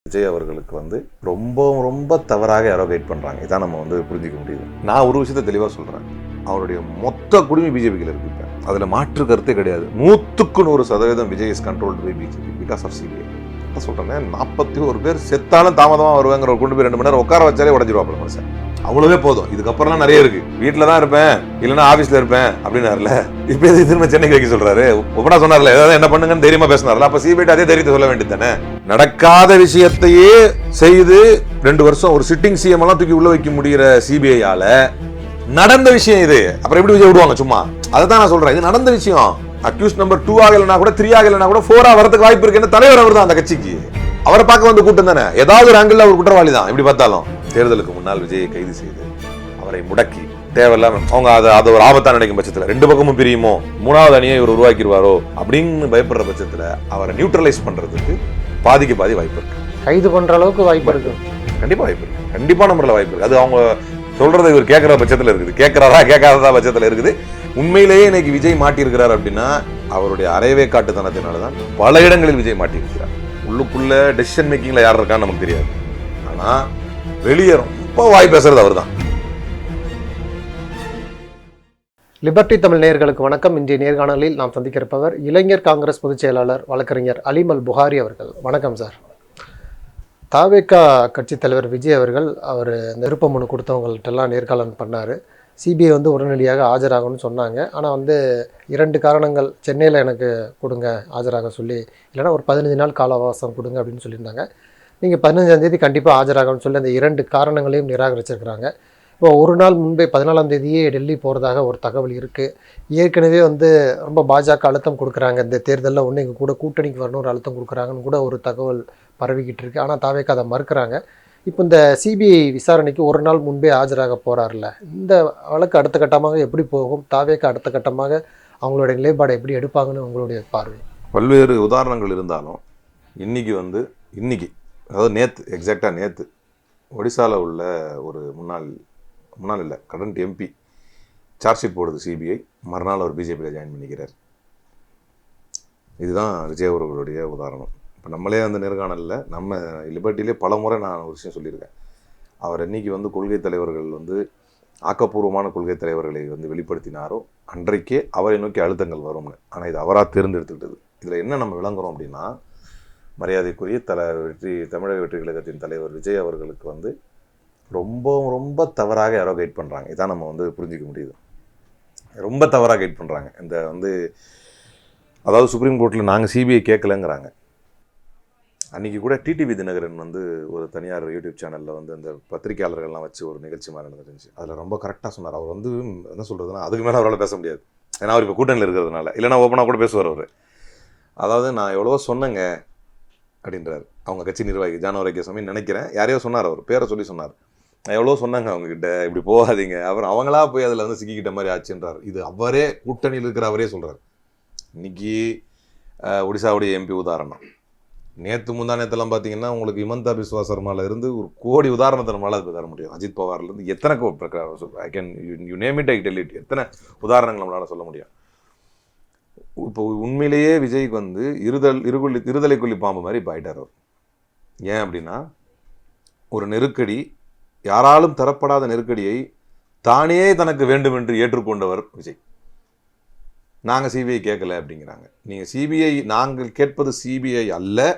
விஜய் அவர்களுக்கு வந்து ரொம்ப ரொம்ப தவறாக யாரோ கைட் பண்ணுறாங்க. இதான் நம்ம வந்து புரிஞ்சிக்க முடியுது. நான் ஒரு விஷயத்தை தெளிவாக சொல்கிறேன். அவருடைய மொத்த குடிமை பிஜேபியில் இருக்கு. இப்போ அதில் மாற்று கருத்தே கிடையாது. 100% Vijay is controlled by BJP because of CBI. என்ன சொல்கிறேன், 41 பேர் செத்தாலும் தாமதமாக வருவாங்கிற ஒரு கொண்டு போய் 2 மணி நேரம் உட்கார வச்சாலே உடஞ்சிருவாப்ல மனுஷன். அவ்வளவே போதும். இதுக்கப்புறம்லாம் நிறைய இருக்கு. வீட்டில் தான் இருப்பேன், இல்லைன்னா ஆஃபீஸில் இருப்பேன் அப்படின்னாருல. இப்போ எது திரும்ப சென்னைக்கு வைக்க சொல்றாரு? ஒப்பனா சொன்னார்ல, ஏதாவது என்ன பண்ணுங்கன்னு தைரியமா பேசினார்ல. அப்ப சிபிஐ அதே தைரியத்தை சொல்ல வேண்டியது தானே. நடக்காத விஷயத்தையே செய்து 2 வருஷம் ஒரு சிட்டிங் சிஎம் எல்லாம் தூக்கி உள்ள வைக்க முடிகிற சிபிஐயால நடந்த விஷயம் இது. அப்புறம் எப்படி விஜய் விடுவாங்க சும்மா? அதை தான் நான் சொல்றேன். இது நடந்த விஷயம். அக்யூஸ் நம்பர் 2 ஆகலைன்னா கூட 3 ஆகலைன்னா கூட 4 வரதுக்கு வாய்ப்பு இருக்குன்னு தலைவர் அவர் தான் அந்த கட்சிக்கு. அவரை பார்க்க வந்து கூட்டம் தானே. ஏதாவது ஒரு ஆங்கிள் அவர் குற்றவாளி தான். எப்படி பார்த்தாலும் தேர்தலுக்கு முன்னால் விஜயை கைது செய்து அவரை முடக்கி தேவையில்லாம அவங்க அதை ஒரு ஆபத்தான் நினைக்கும் பட்சத்தில் 2 பக்கமும் பிரியுமோ, 3வது அணியை இவர் உருவாக்கிடுவாரோ அப்படின்னு பயப்படுற பட்சத்தில் அவரை நியூட்ரலைஸ் பண்றதுக்கு பாதிக்கு பாதி வாய்ப்பு இருக்கு. கைது பண்ற அளவுக்கு வாய்ப்பு இருக்கு. கண்டிப்பா வாய்ப்பு இருக்கு. கண்டிப்பான முறையில் வாய்ப்பு இருக்கு. அது அவங்க சொல்றதை இவர் கேட்கிற பட்சத்தில் இருக்குது. கேட்கிறாரா கேட்காததா பட்சத்தில் இருக்குது. உண்மையிலேயே இன்னைக்கு விஜய் மாட்டியிருக்கிறார் அப்படின்னா அவருடைய அரைவே காட்டுத்தனத்தினால்தான் பல இடங்களில் விஜய் மாட்டியிருக்கிறார். உள்ளுக்குள்ள டெசிஷன் மேக்கிங்ல யார் இருக்கான்னு நமக்கு தெரியாது. ஆனா வெளியே ரொம்ப வாய் பேசுறது அவர் தான். லிபர்டி தமிழ் நேயர்களுக்கு வணக்கம். இன்றைய நேர்காணலில் நாம் சந்திக்க இருப்பவர் இளைஞர் காங்கிரஸ் பொதுச் செயலாளர் வழக்கறிஞர் அலீம் அல் புகாரி அவர்கள். வணக்கம் சார். தாவேகா கட்சித் தலைவர் விஜய் அவர்கள் அவர் இந்த விருப்ப மனு கொடுத்தவங்கள்ட்டெல்லாம் நேர்காணல் பண்ணார். சிபிஐ வந்து உடனடியாக ஆஜராகணும்னு சொன்னாங்க. ஆனால் வந்து 2 காரணங்கள், சென்னையில் எனக்கு கொடுங்க ஆஜராக சொல்லி, இல்லைனா ஒரு 15 நாள் கால அவகாசம் கொடுங்க அப்படின்னு சொல்லியிருந்தாங்க. நீங்கள் 15ஆம் தேதி கண்டிப்பாக ஆஜராகணும்னு சொல்லி அந்த 2 காரணங்களையும் நிராகரிச்சிருக்கிறாங்க. இப்போ ஒரு நாள் முன்பே 14ஆம் தேதியே டெல்லி போகிறதாக ஒரு தகவல் இருக்குது. ஏற்கனவே வந்து ரொம்ப பாஜக அழுத்தம் கொடுக்குறாங்க. இந்த தேர்தலில் ஒன்று எங்கள் கூட கூட்டணிக்கு வரணும் ஒரு அழுத்தம் கொடுக்குறாங்கன்னு கூட ஒரு தகவல் பரவிக்கிட்டு இருக்கு. ஆனால் தாவேக்கா அதை மறுக்கிறாங்க. இப்போ இந்த சிபிஐ விசாரணைக்கு ஒரு நாள் முன்பே ஆஜராக போகிறார்ல, இந்த வழக்கு அடுத்த கட்டமாக எப்படி போகும்? தாவேக்கா அடுத்த கட்டமாக அவங்களுடைய நிலைப்பாடை எப்படி எடுப்பாங்கன்னு உங்களுடைய பார்வை? பல்வேறு உதாரணங்கள் இருந்தாலும் இன்னைக்கு அதாவது நேற்று ஒடிசாவில் உள்ள ஒரு முன்னாள் இல்லை கரண்ட் எம்பி சார்ஜ் ஷீட் போடுது சிபிஐ. மறுநாள் அவர் பிஜேபியில் ஜாயின் பண்ணிக்கிறார். இதுதான் விஜய் அவர்களுடைய உதாரணம். இப்போ நம்மளே அந்த நேர்காணலில் நம்ம லிபர்ட்டிலே பல முறை நான் ஒரு விஷயம் சொல்லியிருக்கேன். அவர் இன்னைக்கு கொள்கை தலைவர்கள் ஆக்கப்பூர்வமான கொள்கை தலைவர்களை வெளிப்படுத்தினாரோ அன்றைக்கே அவரை நோக்கி அழுத்தங்கள் வரும்னு. ஆனால் இது அவராக தேர்ந்தெடுத்துக்கிட்டது. இதில் என்ன நம்ம விளங்குறோம் அப்படின்னா, மரியாதைக்குரிய தமிழக வெற்றி கழகத்தின் தலைவர் விஜய் அவர்களுக்கு ரொம்ப ரொம்ப தவறாக யாரோ கைட் பண்ணுறாங்க. இதான் நம்ம புரிஞ்சிக்க முடியுது. ரொம்ப தவறாக கைட் பண்ணுறாங்க. இந்த அதாவது சுப்ரீம் கோர்ட்டில் நாங்கள் சிபிஐ கேட்கலங்கிறாங்க. அன்றைக்கி கூட டிடிவி தினகரன் ஒரு தனியார் யூடியூப் சேனலில் அந்த பத்திரிகையாளர்கள்லாம் வச்சு ஒரு நிகழ்ச்சி மாதிரி நடந்துருந்துச்சு. அதில் ரொம்ப கரெக்டாக சொன்னார். அவர் என்ன சொல்கிறதுனா, அதுக்கு மேலே அவரால் பேச முடியாது. ஏன்னா அவர் இப்போ கூட்டணியில் இருக்கிறதுனால, இல்லைனா ஓப்பனாக கூட பேசுவார் அவர். அதாவது நான் எவ்வளவோ சொன்னேங்க அப்படின்றார். அவங்க கட்சி நிர்வாகி ஜானவரைக்கிய சாமி நினைக்கிறேன், யாரையோ சொன்னார், அவர் பேரை சொல்லி சொன்னார். நான் எவ்வளோ சொன்னாங்க அவங்ககிட்ட, இப்படி போகாதீங்க, அப்புறம் அவங்களா போய் அதில் சிக்கிக்கிட்ட மாதிரி ஆச்சுன்றார். இது அவரே கூட்டணியில் இருக்கிற அவரே சொல்கிறார். இன்னைக்கு ஒடிசாவுடைய எம்பி உதாரணம். நேற்று முந்தானத்தெல்லாம் பார்த்தீங்கன்னா உங்களுக்கு ஹிமந்தா பிஸ்வா சர்மாவில் இருந்து ஒரு கோடி உதாரணத்தை நம்மளால் அது தர முடியும். அஜித் பவார்லேருந்து எத்தனை I can you name it I tell it, எத்தனை உதாரணங்கள் நம்மளால் சொல்ல முடியும். இப்போ உண்மையிலேயே விஜய்க்கு இருதலை கொல்லி பாம்பு மாதிரி இப்போ ஆயிட்டார் அவர். ஏன் அப்படின்னா, ஒரு நெருக்கடி, யாராலும் தரப்படாத நெருக்கடியை தானே தனக்கு வேண்டும் என்று ஏற்றுக்கொண்டவர் விஜய். நாங்கள் சிபிஐ கேட்கல அப்படிங்கிறாங்க. நாங்கள் கேட்பது சிபிஐ அல்ல,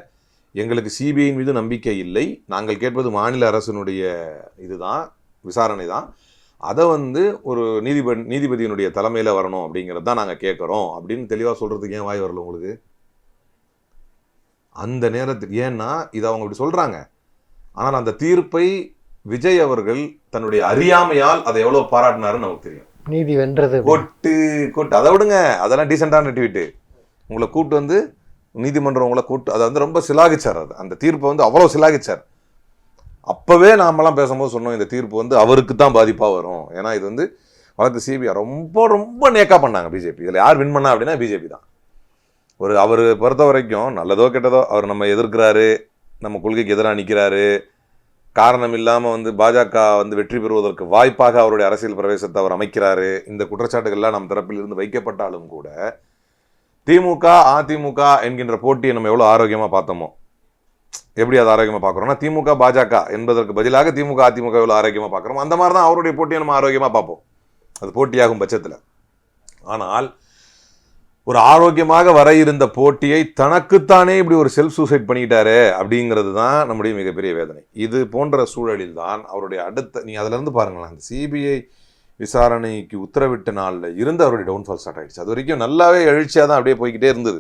எங்களுக்கு சிபிஐயின் மீது நம்பிக்கை இல்லை, நாங்கள் கேட்பது மாநில அரசினுடைய இதுதான், விசாரணை தான், அதை ஒரு நீதிபதியினுடைய தலைமையில் வரணும் அப்படிங்கிறது தான் நாங்கள் கேட்குறோம் அப்படின்னு தெளிவாக சொல்கிறதுக்கு ஏன் வாய் வரல உங்களுக்கு? அந்த நேரத்துக்கு ஏன்னா இதை அவங்க இப்படி சொல்கிறாங்க. ஆனால் அந்த தீர்ப்பை விஜய் அவர்கள் தன்னுடைய அறியாமையால் அதை எவ்வளோ பாராட்டினாருன்னு நமக்கு தெரியும். நீதி வென்றது கொட்டு அதை விடுங்க, அதெல்லாம் டீசெண்டான ட்வீட்டு. உங்களை கூட்டு நீதிமன்றம் உங்களை கூட்டு அதை ரொம்ப சிலாகிச்சார். அது அந்த தீர்ப்பை அவ்வளோ சிலாகிச்சார். அப்போவே நாமெல்லாம் பேசும்போது சொன்னோம், இந்த தீர்ப்பு அவருக்கு தான் பாதிப்பாக வரும். ஏன்னா இது வழக்கு சிபிஐ ரொம்ப ரொம்ப நேக்கா பண்ணாங்க பிஜேபி. இதில் யார் வின் பண்ணா அப்படின்னா பிஜேபி தான். அவர் பொறுத்த வரைக்கும் நல்லதோ கெட்டதோ அவர் நம்ம எதிர்க்கிறாரு, நம்ம கொள்கைக்கு எதிராக நிற்கிறாரு, காரணம் இல்லாமல் பாஜக வெற்றி பெறுவதற்கு வாய்ப்பாக அவருடைய அரசியல் பிரவேசத்தை அவர் அமைக்கிறாரு. இந்த குற்றச்சாட்டுகள்லாம் நம் தரப்பில் இருந்து வைக்கப்பட்டாலும் கூட திமுக அதிமுக என்கின்ற போட்டியை நம்ம எவ்வளோ ஆரோக்கியமாக பார்த்தோமோ, எப்படி அதை ஆரோக்கியமாக பார்க்குறோம்னா திமுக பாஜக என்பதற்கு பதிலாக திமுக அதிமுக எவ்வளோ ஆரோக்கியமாக பார்க்குறோம் அந்த மாதிரி தான் அவருடைய போட்டியை நம்ம ஆரோக்கியமாக பார்ப்போம். அது போட்டியாகும் பட்சத்தில். ஆனால் ஒரு ஆரோக்கியமாக வர இருந்த போட்டியை தனக்குத்தானே இப்படி ஒரு செல்ஃப் சூசைட் பண்ணிக்கிட்டாரு அப்படிங்கிறது தான் நம்முடைய மிகப்பெரிய வேதனை. இது போன்ற சூழலில் தான் அவருடைய அடுத்த நீ அதிலிருந்து பாருங்களேன், அந்த சிபிஐ விசாரணைக்கு உத்தரவிட்ட நாளில் இருந்து அவருடைய டவுன்ஃபால் ஸ்டார்ட் ஆகிடுச்சு. அது வரைக்கும் நல்லாவே எழுச்சியாக தான் அப்படியே போய்கிட்டே இருந்தது,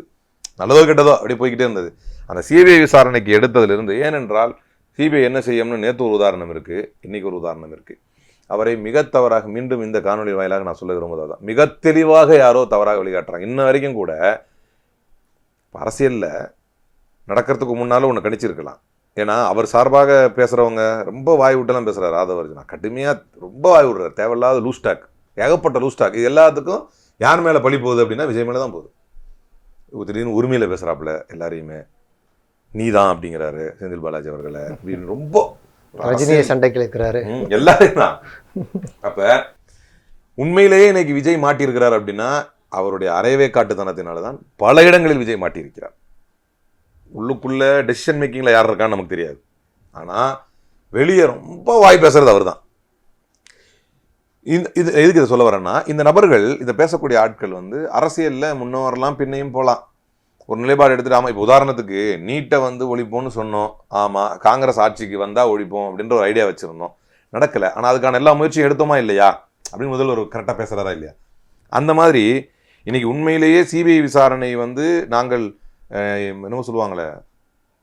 நல்லதோ கெட்டதோ அப்படியே போய்கிட்டே இருந்தது. அந்த சிபிஐ விசாரணைக்கு எடுத்ததிலிருந்து, ஏனென்றால் சிபிஐ என்ன செய்யும்னு நேற்று ஒரு உதாரணம் இருக்குது, இன்றைக்கி ஒரு உதாரணம் இருக்குது. அவரை மிக தவறாக, மீண்டும் இந்த காணொலி வாயிலாக நான் சொல்ல விரும்புவது தான், மிக தெளிவாக யாரோ தவறாக வழிகாட்டுறாங்க. இன்ன வரைக்கும் கூட அரசியலில் நடக்கிறதுக்கு முன்னாலும் ஒன்று கணிச்சிருக்கலாம். ஏன்னா அவர் சார்பாக பேசுகிறவங்க ரொம்ப வாய் விட்டெல்லாம் பேசுகிறார். ராதவர்ஜனா கடுமையாக ரொம்ப வாய் விடுறாரு, தேவையில்லாத லூஸ் டாக், ஏகப்பட்ட லூஸ் டாக். இது எல்லாத்துக்கும் யார் மேலே பழி போகுது அப்படின்னா விஜய் மேலே தான் போகுது. திடீர்னு உரிமையில் பேசுகிறாப்புல எல்லாரையுமே நீ தான் அப்படிங்கிறாரு செந்தில் பாலாஜி அவர்களை அப்படின்னு ரொம்ப ரஜினியை சண்டைக்கு இருக்கிறாரு எல்லாரும் தான். அப்ப உண்மையிலேயே இன்னைக்கு விஜய் மாட்டியிருக்கிறார் அப்படின்னா அவருடைய அரைவே காட்டுத்தனத்தினால்தான் பல இடங்களில் விஜய் மாட்டியிருக்கிறார். உள்ளுக்குள்ள டெசிஷன் மேக்கிங்ல யார் இருக்கான்னு நமக்கு தெரியாது, ஆனா வெளியே ரொம்ப வாய் பேசுறது அவர் தான். இது எதுக்கு இதை சொல்ல வரேன்னா, இந்த நபர்கள், இதை பேசக்கூடிய ஆட்கள் வந்து அரசியல்ல முன்னவரெல்லாம் பின்னையும் போகலாம், ஒரு நிலைப்பாடு எடுத்துட்டு. ஆமாம், இப்போ உதாரணத்துக்கு நீட்டை வந்து ஒழிப்போம்னு சொன்னோம், ஆமாம் காங்கிரஸ் ஆட்சிக்கு வந்தால் ஒழிப்போம் அப்படின்ற ஒரு ஐடியா வச்சுருந்தோம், நடக்கலை. ஆனால் அதுக்கான எல்லா முயற்சியும் எடுத்தோமா இல்லையா அப்படின்னு முதல்ல ஒரு கரெக்டாக பேசுகிறாரா இல்லையா? அந்த மாதிரி இன்னைக்கு உண்மையிலேயே சிபிஐ விசாரணை வந்து நாங்கள் என்னமோ சொல்லுவாங்களே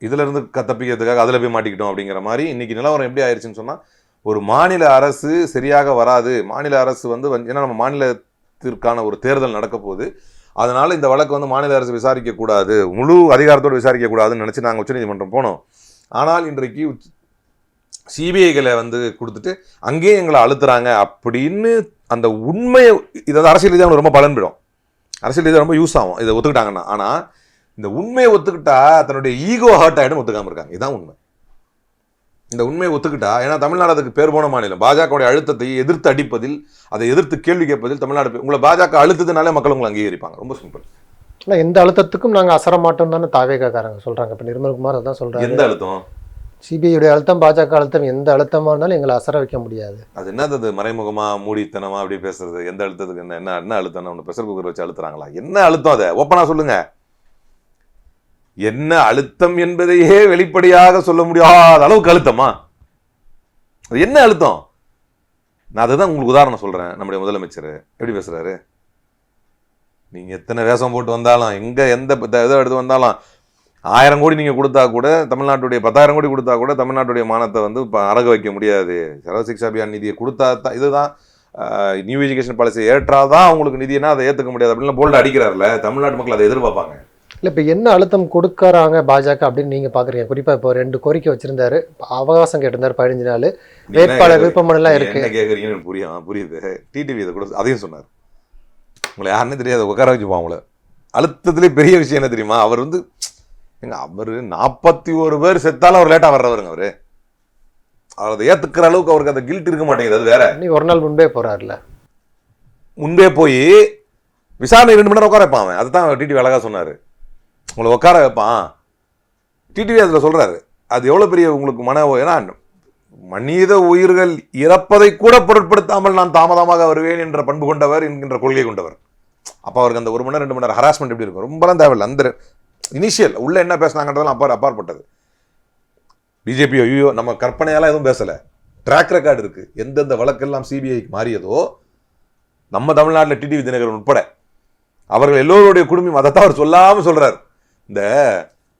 இதிலிருந்து தப்பிக்கிறதுக்காக அதில் போய் மாட்டிக்கிட்டோம் அப்படிங்கிற மாதிரி இன்னைக்கு நிலவரம் எப்படி ஆயிடுச்சுன்னு சொன்னால், ஒரு மாநில அரசு சரியாக வராது, மாநில அரசு வந்து ஏன்னா நம்ம மாநிலத்திற்கான ஒரு தேர்தல் நடக்க போகுது, அதனால இந்த வழக்கு வந்து மாநில அரசு விசாரிக்கக்கூடாது, முழு அதிகாரத்தோடு விசாரிக்கக்கூடாதுன்னு நினச்சி நாங்கள் உச்சநீதிமன்றம் போனோம். ஆனால் இன்றைக்கு சிபிஐகளை வந்து கொடுத்துட்டு அங்கேயே எங்களை அழுத்துறாங்க அப்படின்னு அந்த உண்மையை, இதை அரசியல் ரீதியாக அவங்களுக்கு ரொம்ப பலன்படும், அரசியல் ரீதியாக ரொம்ப யூஸ் ஆகும் இதை ஒத்துக்கிட்டாங்கன்னா. ஆனால் இந்த உண்மையை ஒத்துக்கிட்டா தன்னுடைய ஈகோ ஹர்ட் ஆகிடும், ஒத்துக்காமல் இருக்காங்க. இதுதான் உண்மை. இந்த உண்மையை ஒத்துக்கிட்டா, ஏன்னா தமிழ்நாடு அதுக்கு பேர் போன மாநிலம், பாஜகவுடைய அழுத்தத்தை எதிர்த்து அடிப்பதில், அதை எதிர்த்து கேள்வி கேட்பதில் தமிழ்நாடு, உங்களை பாஜக அழுத்தத்தினாலே மக்கள் உங்களை அங்கீகரிப்பாங்க. ரொம்ப சிம்பிள். இல்லை, எந்த அழுத்தத்துக்கும் நாங்கள் அசர மாட்டோம் தானே தாவேகாரங்க சொல்கிறாங்க. இப்போ நிர்மல்குமார் அதான் சொல்கிறாங்க. எந்த அழுத்தம்? சிபிஐடைய அழுத்தம், பாஜக அழுத்தம், எந்த அழுத்தமாக இருந்தாலும் எங்களை அசர வைக்க முடியாது. அது என்னது? அது மறைமுகமாக மூடித்தனமாக அப்படி பேசுறது? எந்த அழுத்தத்துக்கு என்ன என்ன என்ன அழுத்தம்? ஒன்று ப்ரெஷர் குக்கர் வச்சு அழுத்துறாங்களா? என்ன அழுத்தம்? அதை ஓப்பனாக சொல்லுங்க. என்ன அழுத்தம் என்பதையே வெளிப்படையாக சொல்ல முடியாத அளவுக்கு அழுத்தமா? அது என்ன அழுத்தம்? நான் அதுதான் உங்களுக்கு உதாரணம் சொல்றேன். நம்முடைய முதலமைச்சர் எப்படி பேசுறாரு, நீங்க எத்தனை வேஷம் போட்டு வந்தாலும், எங்க எந்த இதை எடுத்து வந்தாலும், 1000 கோடி நீங்க கொடுத்தா கூட, தமிழ்நாட்டுடைய 10,000 கோடி கொடுத்தா கூட தமிழ்நாட்டுடைய மானத்தை வந்து அடக வைக்க முடியாது. சர்வ சிக்ஷா அபியான் நிதியை கொடுத்தா தான், இதுதான் நியூ எஜுகேஷன் பாலிசி ஏற்றாதான் அவங்களுக்கு நிதினா அதை ஏற்றுக்க முடியாது அப்படின்னு போல்டு அடிக்கிறாருல. தமிழ்நாட்டு மக்கள் அதை எதிர்பார்ப்பாங்க. இல்லை, இப்போ என்ன அழுத்தம் கொடுக்குறாங்க பாஜக அப்படின்னு நீங்கள் பார்க்குறீங்க? குறிப்பாக இப்போ 2 கோரிக்கை வச்சுருந்தாரு, அவகாசம் கேட்டிருந்தாரு 15 நாள், வேட்பாளர் விருப்பமனெல்லாம் இருக்குது. என்ன கேட்குறீங்கன்னு புரியுது. டிடிவி இதை கூட அதையும் சொன்னார். உங்களை யாருன்னு தெரியாது, உட்கார வச்சுப்போம் அவங்கள. அழுத்தத்துலேயே பெரிய விஷயம் என்ன தெரியுமா? அவர் வந்து அவர் 41 பேர் செத்தாலும் அவர் லேட்டாக வர்றவருங்க. அவர் அதை ஏற்றுக்கிற அளவுக்கு அவருக்கு அந்த கில்ட் இருக்க மாட்டேங்குது. அது வேற. நீ ஒரு நாள் முன்பே போகிறார்ல, முன்பே போய் விசாரணை 2 மணி நேரம் உட்கார வைப்பான். அதுதான் டிடிவி அழகாக சொன்னார், உங்களை உட்கார வைப்பான். டிடிவி அதில் சொல்கிறாரு, அது எவ்வளோ பெரிய உங்களுக்கு ஏன்னா மனித உயிர்கள் இறப்பதை கூட பொருட்படுத்தாமல் நான் தாமதமாக வருவேன் என்ற பண்பு கொண்டவர், என்கின்ற கொள்கை கொண்டவர். அப்போ அவருக்கு அந்த 1 மணி நேரம் 2 மணி நேரம் ஹராஸ்மெண்ட் எப்படி இருக்கும்? ரொம்பலாம் தேவையில்லை. அந்த இனிஷியல் உள்ள என்ன பேசினாங்கன்றதெல்லாம் அப்பாற்பட்டது. பிஜேபி ஐயோ நம்ம கற்பனையாலாம் எதுவும் பேசலை, ட்ராக் ரெக்கார்டு இருக்குது. எந்தெந்த வழக்கெல்லாம் சிபிஐக்கு மாறியதோ நம்ம தமிழ்நாட்டில் டிடிவி தினகரன் உட்பட அவர்கள் எல்லோருடைய குடும்பம், அதைத்தான் அவர் சொல்லாமல் சொல்கிறார். இந்த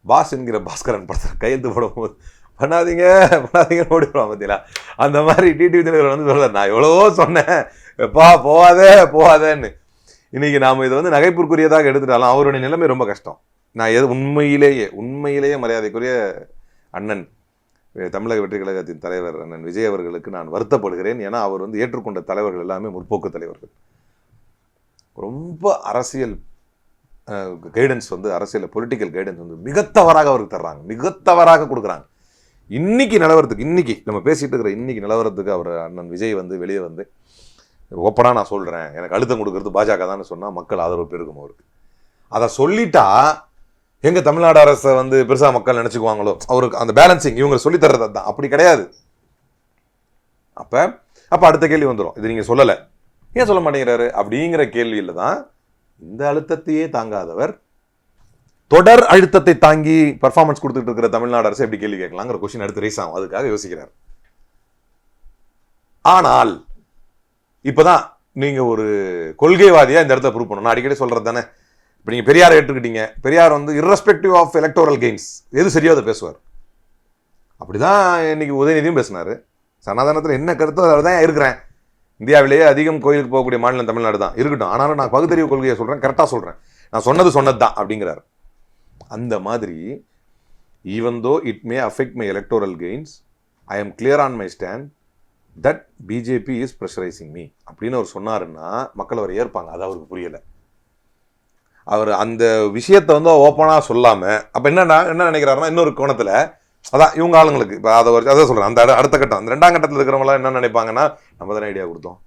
பாஸ் என்கிற பாஸ்கரன் படத்தில் கையெழுத்து போடும்போது பண்ணாதீங்கன்னு ஓடிடுவான் பார்த்தீங்களா, அந்த மாதிரி டிடிவி தினகரன் வந்து சொல்கிறார், நான் எவ்வளவோ சொன்னேன் எப்பா போகாதேன்னு. இன்னைக்கு நாம் இதை வந்து நகைப்புக்குரியதாக எடுத்துட்டாலும் அவருடைய நிலைமை ரொம்ப கஷ்டம். நான் உண்மையிலேயே மரியாதைக்குரிய அண்ணன் தமிழக வெற்றி கழகத்தின் தலைவர் அண்ணன் விஜய் அவர்களுக்கு நான் வருத்தப்படுகிறேன். ஏன்னா அவர் வந்து ஏற்றுக்கொண்ட தலைவர்கள் எல்லாமே முற்போக்கு தலைவர்கள். ரொம்ப அரசியல் கைடன்ஸ் வந்து, அரசியல் பொலிட்டிக்கல் கைடன்ஸ் வந்து மிக தவறாக அவருக்கு தர்றாங்க, மிக தவறாக கொடுக்குறாங்க. இன்னைக்கு நிலவரத்துக்கு, இன்னைக்கு நம்ம பேசிட்டு இருக்கிற இன்னைக்கு நிலவரத்துக்கு அவர் அண்ணன் விஜய் வந்து வெளியே வந்து ஓப்பனாக நான் சொல்கிறேன், எனக்கு அழுத்தம் கொடுக்கறது பாஜக தான் சொன்னால் மக்கள் ஆதரவு பெருகும் அவருக்கு. அதை சொல்லிட்டா எங்க தமிழ்நாடு அரசை வந்து பெருசா மக்கள் நினைச்சுக்குவாங்களோ, அவருக்கு அந்த பேலன்சிங் இவங்க சொல்லி தர்றது தான். அப்படி கிடையாது. அப்ப அடுத்த கேள்வி வந்துடும், இது நீங்க சொல்லல, ஏன் சொல்ல மாட்டேங்கிறாரு அப்படிங்கிற கேள்வியில தான் இந்த அழுத்தத்தையே தாங்காதவர் தொடர் அழுத்தத்தை தாங்கி பர்ஃபார்மன்ஸ் கொடுத்துட்டு இருக்கிற தமிழ்நாடு அரசு எப்படி கேள்வி கேட்கலாங்கிற கொஸ்டின் அடுத்து ரைஸ் ஆகும். அதுக்காக யோசிக்கிறார். ஆனால் இப்பதான் நீங்க ஒரு கொள்கைவாதியா இந்த இடத்துல ப்ரூவ் பண்ணணும். நான் அடிக்கடி சொல்றது தானே, இப்ப நீங்க பெரியார் எடுத்துக்கிட்டீங்க, பெரியார் வந்து irrespective ஆஃப் எலக்டோரல் கெயின்ஸ் எது சரியோ அதை பேசுவார். அப்படிதான் இன்னைக்கு உதயநிதியும் பேசினாரு. சனாதனத்தில் என்ன கருத்தோ அதில் தான் இருக்கிறேன், இந்தியாவிலேயே அதிகம் கோயிலுக்கு போகக்கூடிய மாநிலம் தமிழ்நாடு தான், இருக்கட்டும், ஆனாலும் நான் பகுத்தறிவு கொள்கையை சொல்றேன், கரெக்டா சொல்றேன், நான் சொன்னது தான் அப்படிங்கிறார். அந்த மாதிரி even though it may affect my electoral gains, I am clear on my stand that BJP is pressurising me அப்படின்னு அவர் சொன்னாருன்னா மக்கள் அவர் ஏற்பாங்க. அது அவருக்கு புரியலை. அவர் அந்த விஷயத்தை வந்து ஓப்பனாக சொல்லாமல் அப்போ என்ன நினைக்கிறாருன்னா, இன்னொரு கோணத்தில் அதான் இவங்க ஆளுங்களுக்கு இப்போ அதை சொல்கிறேன், அந்த அடுத்த கட்டம், அந்த 2ஆம் கட்டத்தில் இருக்கிறவங்களாம் என்ன நினைப்பாங்கன்னா, நம்ம தானே ஐடியா கொடுத்தோம்,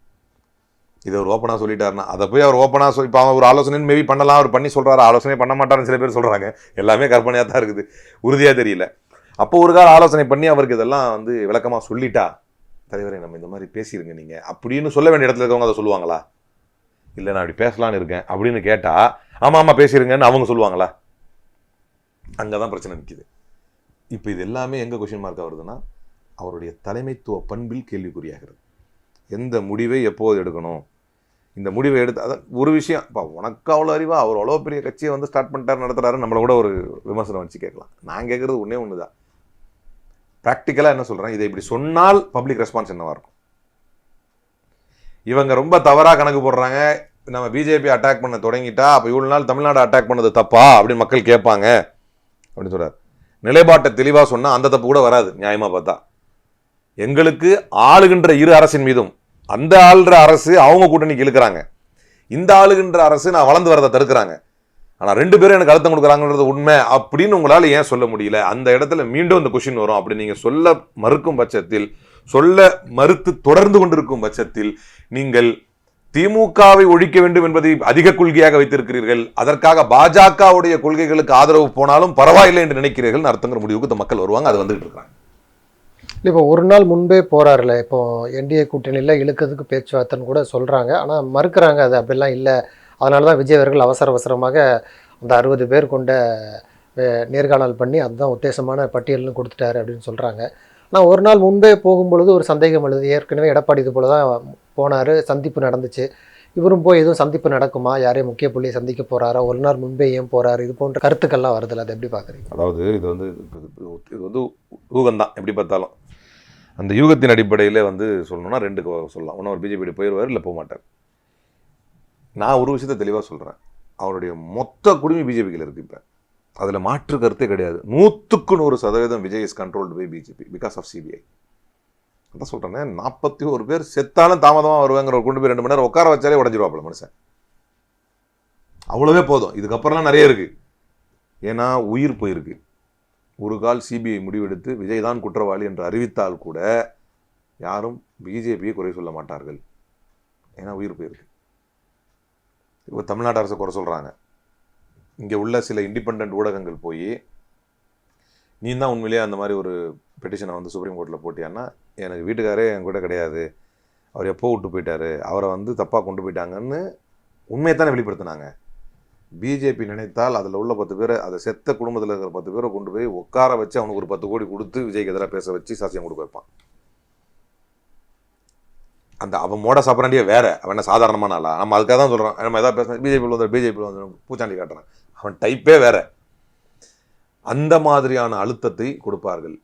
இதை ஒரு ஓப்பனாக சொல்லிட்டாருன்னா அதை போய் அவர் ஓப்பனாக சொல்லி, இப்போ அவன் ஒரு ஆலோசனைன்னு மேபி பண்ணலாம், அவர் பண்ணி சொல்கிறாரு, ஆலோசனை பண்ண மாட்டாருன்னு சில பேர் சொல்கிறாங்க. எல்லாமே கற்பனையாக தான் இருக்குது, உறுதியாக தெரியல. அப்போ ஒரு கால ஆலோசனை பண்ணி அவருக்கு இதெல்லாம் வந்து விளக்கமாக சொல்லிட்டா, தலைவரை நம்ம இந்த மாதிரி பேசிடுங்க நீங்கள் அப்படின்னு சொல்ல வேண்டிய இடத்துல இருக்கவங்க அதை சொல்லுவாங்களா? இல்லை நான் அப்படி பேசலான்னு இருக்கேன் அப்படின்னு கேட்டால் ஆமாம் பேசிடுங்கன்னு அவங்க சொல்லுவாங்களா? அங்கே தான் பிரச்சனை நிற்கிது. இப்போ இது எல்லாமே எங்கே கொஸ்டின் மார்க்காக வருதுன்னா, அவருடைய தலைமைத்துவ பண்பில் கேள்விக்குறியாகிறது. எந்த முடிவை எப்போது எடுக்கணும், இந்த முடிவை எடுத்து அதான் ஒரு விஷயம். இப்போ உனக்கு அவ்வளோ அறிவா, அவர் அவ்வளோ பெரிய கட்சியை வந்து ஸ்டார்ட் பண்ணிட்டார் நடத்துகிறாரு, நம்மளை கூட ஒரு விமர்சனம் வச்சு கேட்கலாம். நான் கேட்குறது ஒன்று தான், ப்ராக்டிக்கலாக என்ன சொல்கிறேன், இதை இப்படி சொன்னால் பப்ளிக் ரெஸ்பான்ஸ் என்னவாக இருக்கும்? இவங்க ரொம்ப தவறாக கணக்கு போடுறாங்க, நம்ம பிஜேபி அட்டாக் பண்ண தொடங்கிட்டா அப்போ இவ்வளோ நாள் தமிழ்நாடு அட்டாக் பண்ணது தப்பா அப்படின்னு மக்கள் கேட்பாங்க அப்படின்னு சொல்கிறார். நிலைப்பாட்டை தெளிவாக சொன்னால் அந்த தப்பு கூட வராது. நியாயமாக பார்த்தா எங்களுக்கு ஆளுகின்ற இரு அரசின் மீதும், அந்த ஆளுகிற அரசு அவங்க கூட்டணிக்கு இழுக்கிறாங்க, இந்த ஆளுகின்ற அரசு நான் வளர்ந்து வரதை தடுக்கிறாங்க, ஆனால் 2 பேரும் எனக்கு அழுத்தம் கொடுக்குறாங்கன்றது உண்மை அப்படின்னு உங்களால் ஏன் சொல்ல முடியல? அந்த இடத்துல மீண்டும் இந்த கொஸ்டின் வரும். அப்படி நீங்கள் சொல்ல மறுக்கும் பட்சத்தில், சொல்ல மறுத்து தொடர்ந்து கொண்டிருக்கும் பட்சத்தில், நீங்கள் திமுகவை ஒழிக்க வேண்டும் என்பதை அதிக கொள்கையாக வைத்திருக்கிறீர்கள், அதற்காக பாஜகவுடைய கொள்கைகளுக்கு ஆதரவு போனாலும் பரவாயில்லை என்று நினைக்கிறீர்கள் அர்த்தங்கிற முடிவுக்கு இந்த மக்கள் வருவாங்க. அது வந்துட்டு இருக்காங்க. இப்போ ஒரு நாள் முன்பே போறாருல, இப்போ என்டிஏ கூட்டணியில் இழுக்கிறதுக்கு பேச்சுவார்த்தைன்னு கூட சொல்றாங்க, ஆனால் மறுக்கிறாங்க. அது அப்படிலாம் இல்லை, அதனால தான் விஜய் அவர்கள் அவசரமாக அந்த 60 பேர் கொண்ட நேர்காணல் பண்ணி அதுதான் உத்தேசமான பட்டியல்னு கொடுத்துட்டாரு அப்படின்னு சொல்கிறாங்க. ஆனால் ஒரு நாள் முன்பே போகும்பொழுது ஒரு சந்தேகம் எழுது. ஏற்கனவே எடப்பாடி இது போல தான் போனார், சந்திப்பு நடந்துச்சு, இவரும் போய் எதுவும் சந்திப்பு நடக்குமா, யாரையும் முக்கிய புள்ளியை சந்திக்க போகிறாரா, ஒரு நாள் முன்பே ஏன் போகிறாரு, இது போன்ற கருத்துக்கள்லாம் வருதில்ல, அதை எப்படி பார்க்குறீங்க? அதாவது இது வந்து ஊகம்தான் எப்படி பார்த்தாலும். அந்த யூகத்தின் அடிப்படையில் வந்து சொல்லணும்னா 2 சொல்லலாம். ஒன்று அவர் பிஜேபி போயிடுவார், இல்லை போக மாட்டார். நான் ஒரு விஷயத்தை தெளிவாக சொல்கிறேன், அவருடைய மொத்த குடுமி பிஜேபியில் இருக்குது. இப்போ அதில் மாற்று கருத்தே கிடையாது. 100% Vijay is controlled by BJP because of CBI. அதான் சொல்கிறேன், 41 பேர் செத்தாலும் தாமதமாக வருவாங்கிற ஒரு கொண்டு போய் 2 மணி நேரம் உட்கார வச்சாலே உடஞ்சிருவாப்புல மனுஷன். அவ்வளோவே போதும். இதுக்கப்புறம்லாம் நிறைய இருக்குது. ஏன்னா உயிர் போயிருக்கு. ஒரு கால் சிபிஐ முடிவெடுத்து விஜய் தான் குற்றவாளி என்று அறிவித்தால் கூட யாரும் பிஜேபியை குறை சொல்ல மாட்டார்கள். ஏன்னா உயிர் போயிருக்கு. இப்போ தமிழ்நாடு அரசு குறை சொல்கிறாங்க. இங்கே உள்ள சில இண்டிபெண்ட் ஊடகங்கள் போய் நீ தான் உண்மையிலேயே அந்த மாதிரி ஒரு பெட்டிஷனை வந்து சுப்ரீம் கோர்ட்டில் போட்டியான்னா, எனக்கு வீட்டுக்காரே என் கூட கிடையாது, அவர் எப்போ விட்டு போயிட்டாரு, அவரை வந்து தப்பாக கொண்டு போயிட்டாங்கன்னு உண்மையை தானே வெளிப்படுத்தினாங்க. பிஜேபி நினைத்தால் அதில் உள்ள 10 பேரை, அதை செத்த குடும்பத்தில் இருக்கிற 10 பேரை கொண்டு போய் உட்கார வச்சு அவனுக்கு ஒரு 10 கோடி கொடுத்து விஜய்க்கு எதிராக பேச வச்சு சாட்சியம் கொடுக்க வைப்பான். அந்த அவன் மோட சாப்பிட்றாண்டியே வேற, அவன் என்ன சாதாரணமான ஆளா? நம்ம அதுக்காக தான் சொல்கிறோம், நம்ம எதாவது பேசுகிறோம், பிஜேபியில் வந்து பூச்சாண்டி காட்டுறான், அவன் டைப்பே வேற. அந்த மாதிரியான அழுத்தத்தை கொடுப்பார்கள்.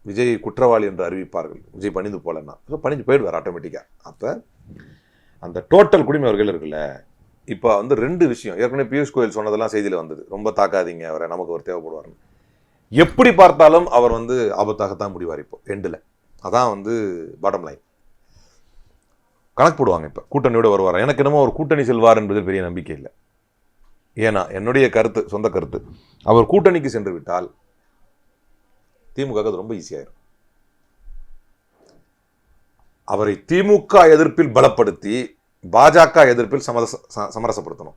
விஜய் குற்றவாளி என்று அறிவிப்பார்கள். விஜய் பணிந்து போலன்னா பணிஞ்சு போயிடுவார் ஆட்டோமேட்டிக்காக. அப்போ அந்த டோட்டல் குடிமை அவர்கள் இருக்குல்ல. இப்போ வந்து 2 விஷயம், ஏற்கனவே பியூஷ் கோயல் சொன்னதெல்லாம் செய்தியில் வந்தது, ரொம்ப தாக்காதீங்க அவரை, நமக்கு ஒரு தேவைப்படுவார்னு. எப்படி பார்த்தாலும் அவர் வந்து ஆபத்தாகத்தான் முடிவார் இப்போ எண்டில். அதான் வந்து பாட்டம் லைன். கணக்கு போடுவாங்க இப்போ கூட்டணியோடு வருவார். எனக்கு என்னமோ அவர் கூட்டணி செல்வார் என்பதில் பெரிய நம்பிக்கை இல்லை. ஏன்னா என்னுடைய கருத்து, சொந்த கருத்து, அவர் கூட்டணிக்கு சென்று விட்டால் திமுக அது ரொம்ப ஈஸியாயிரும். அவரை திமுக எதிர்ப்பில் பலப்படுத்தி பாஜக எதிர்ப்பில் சமரசப்படுத்தணும்.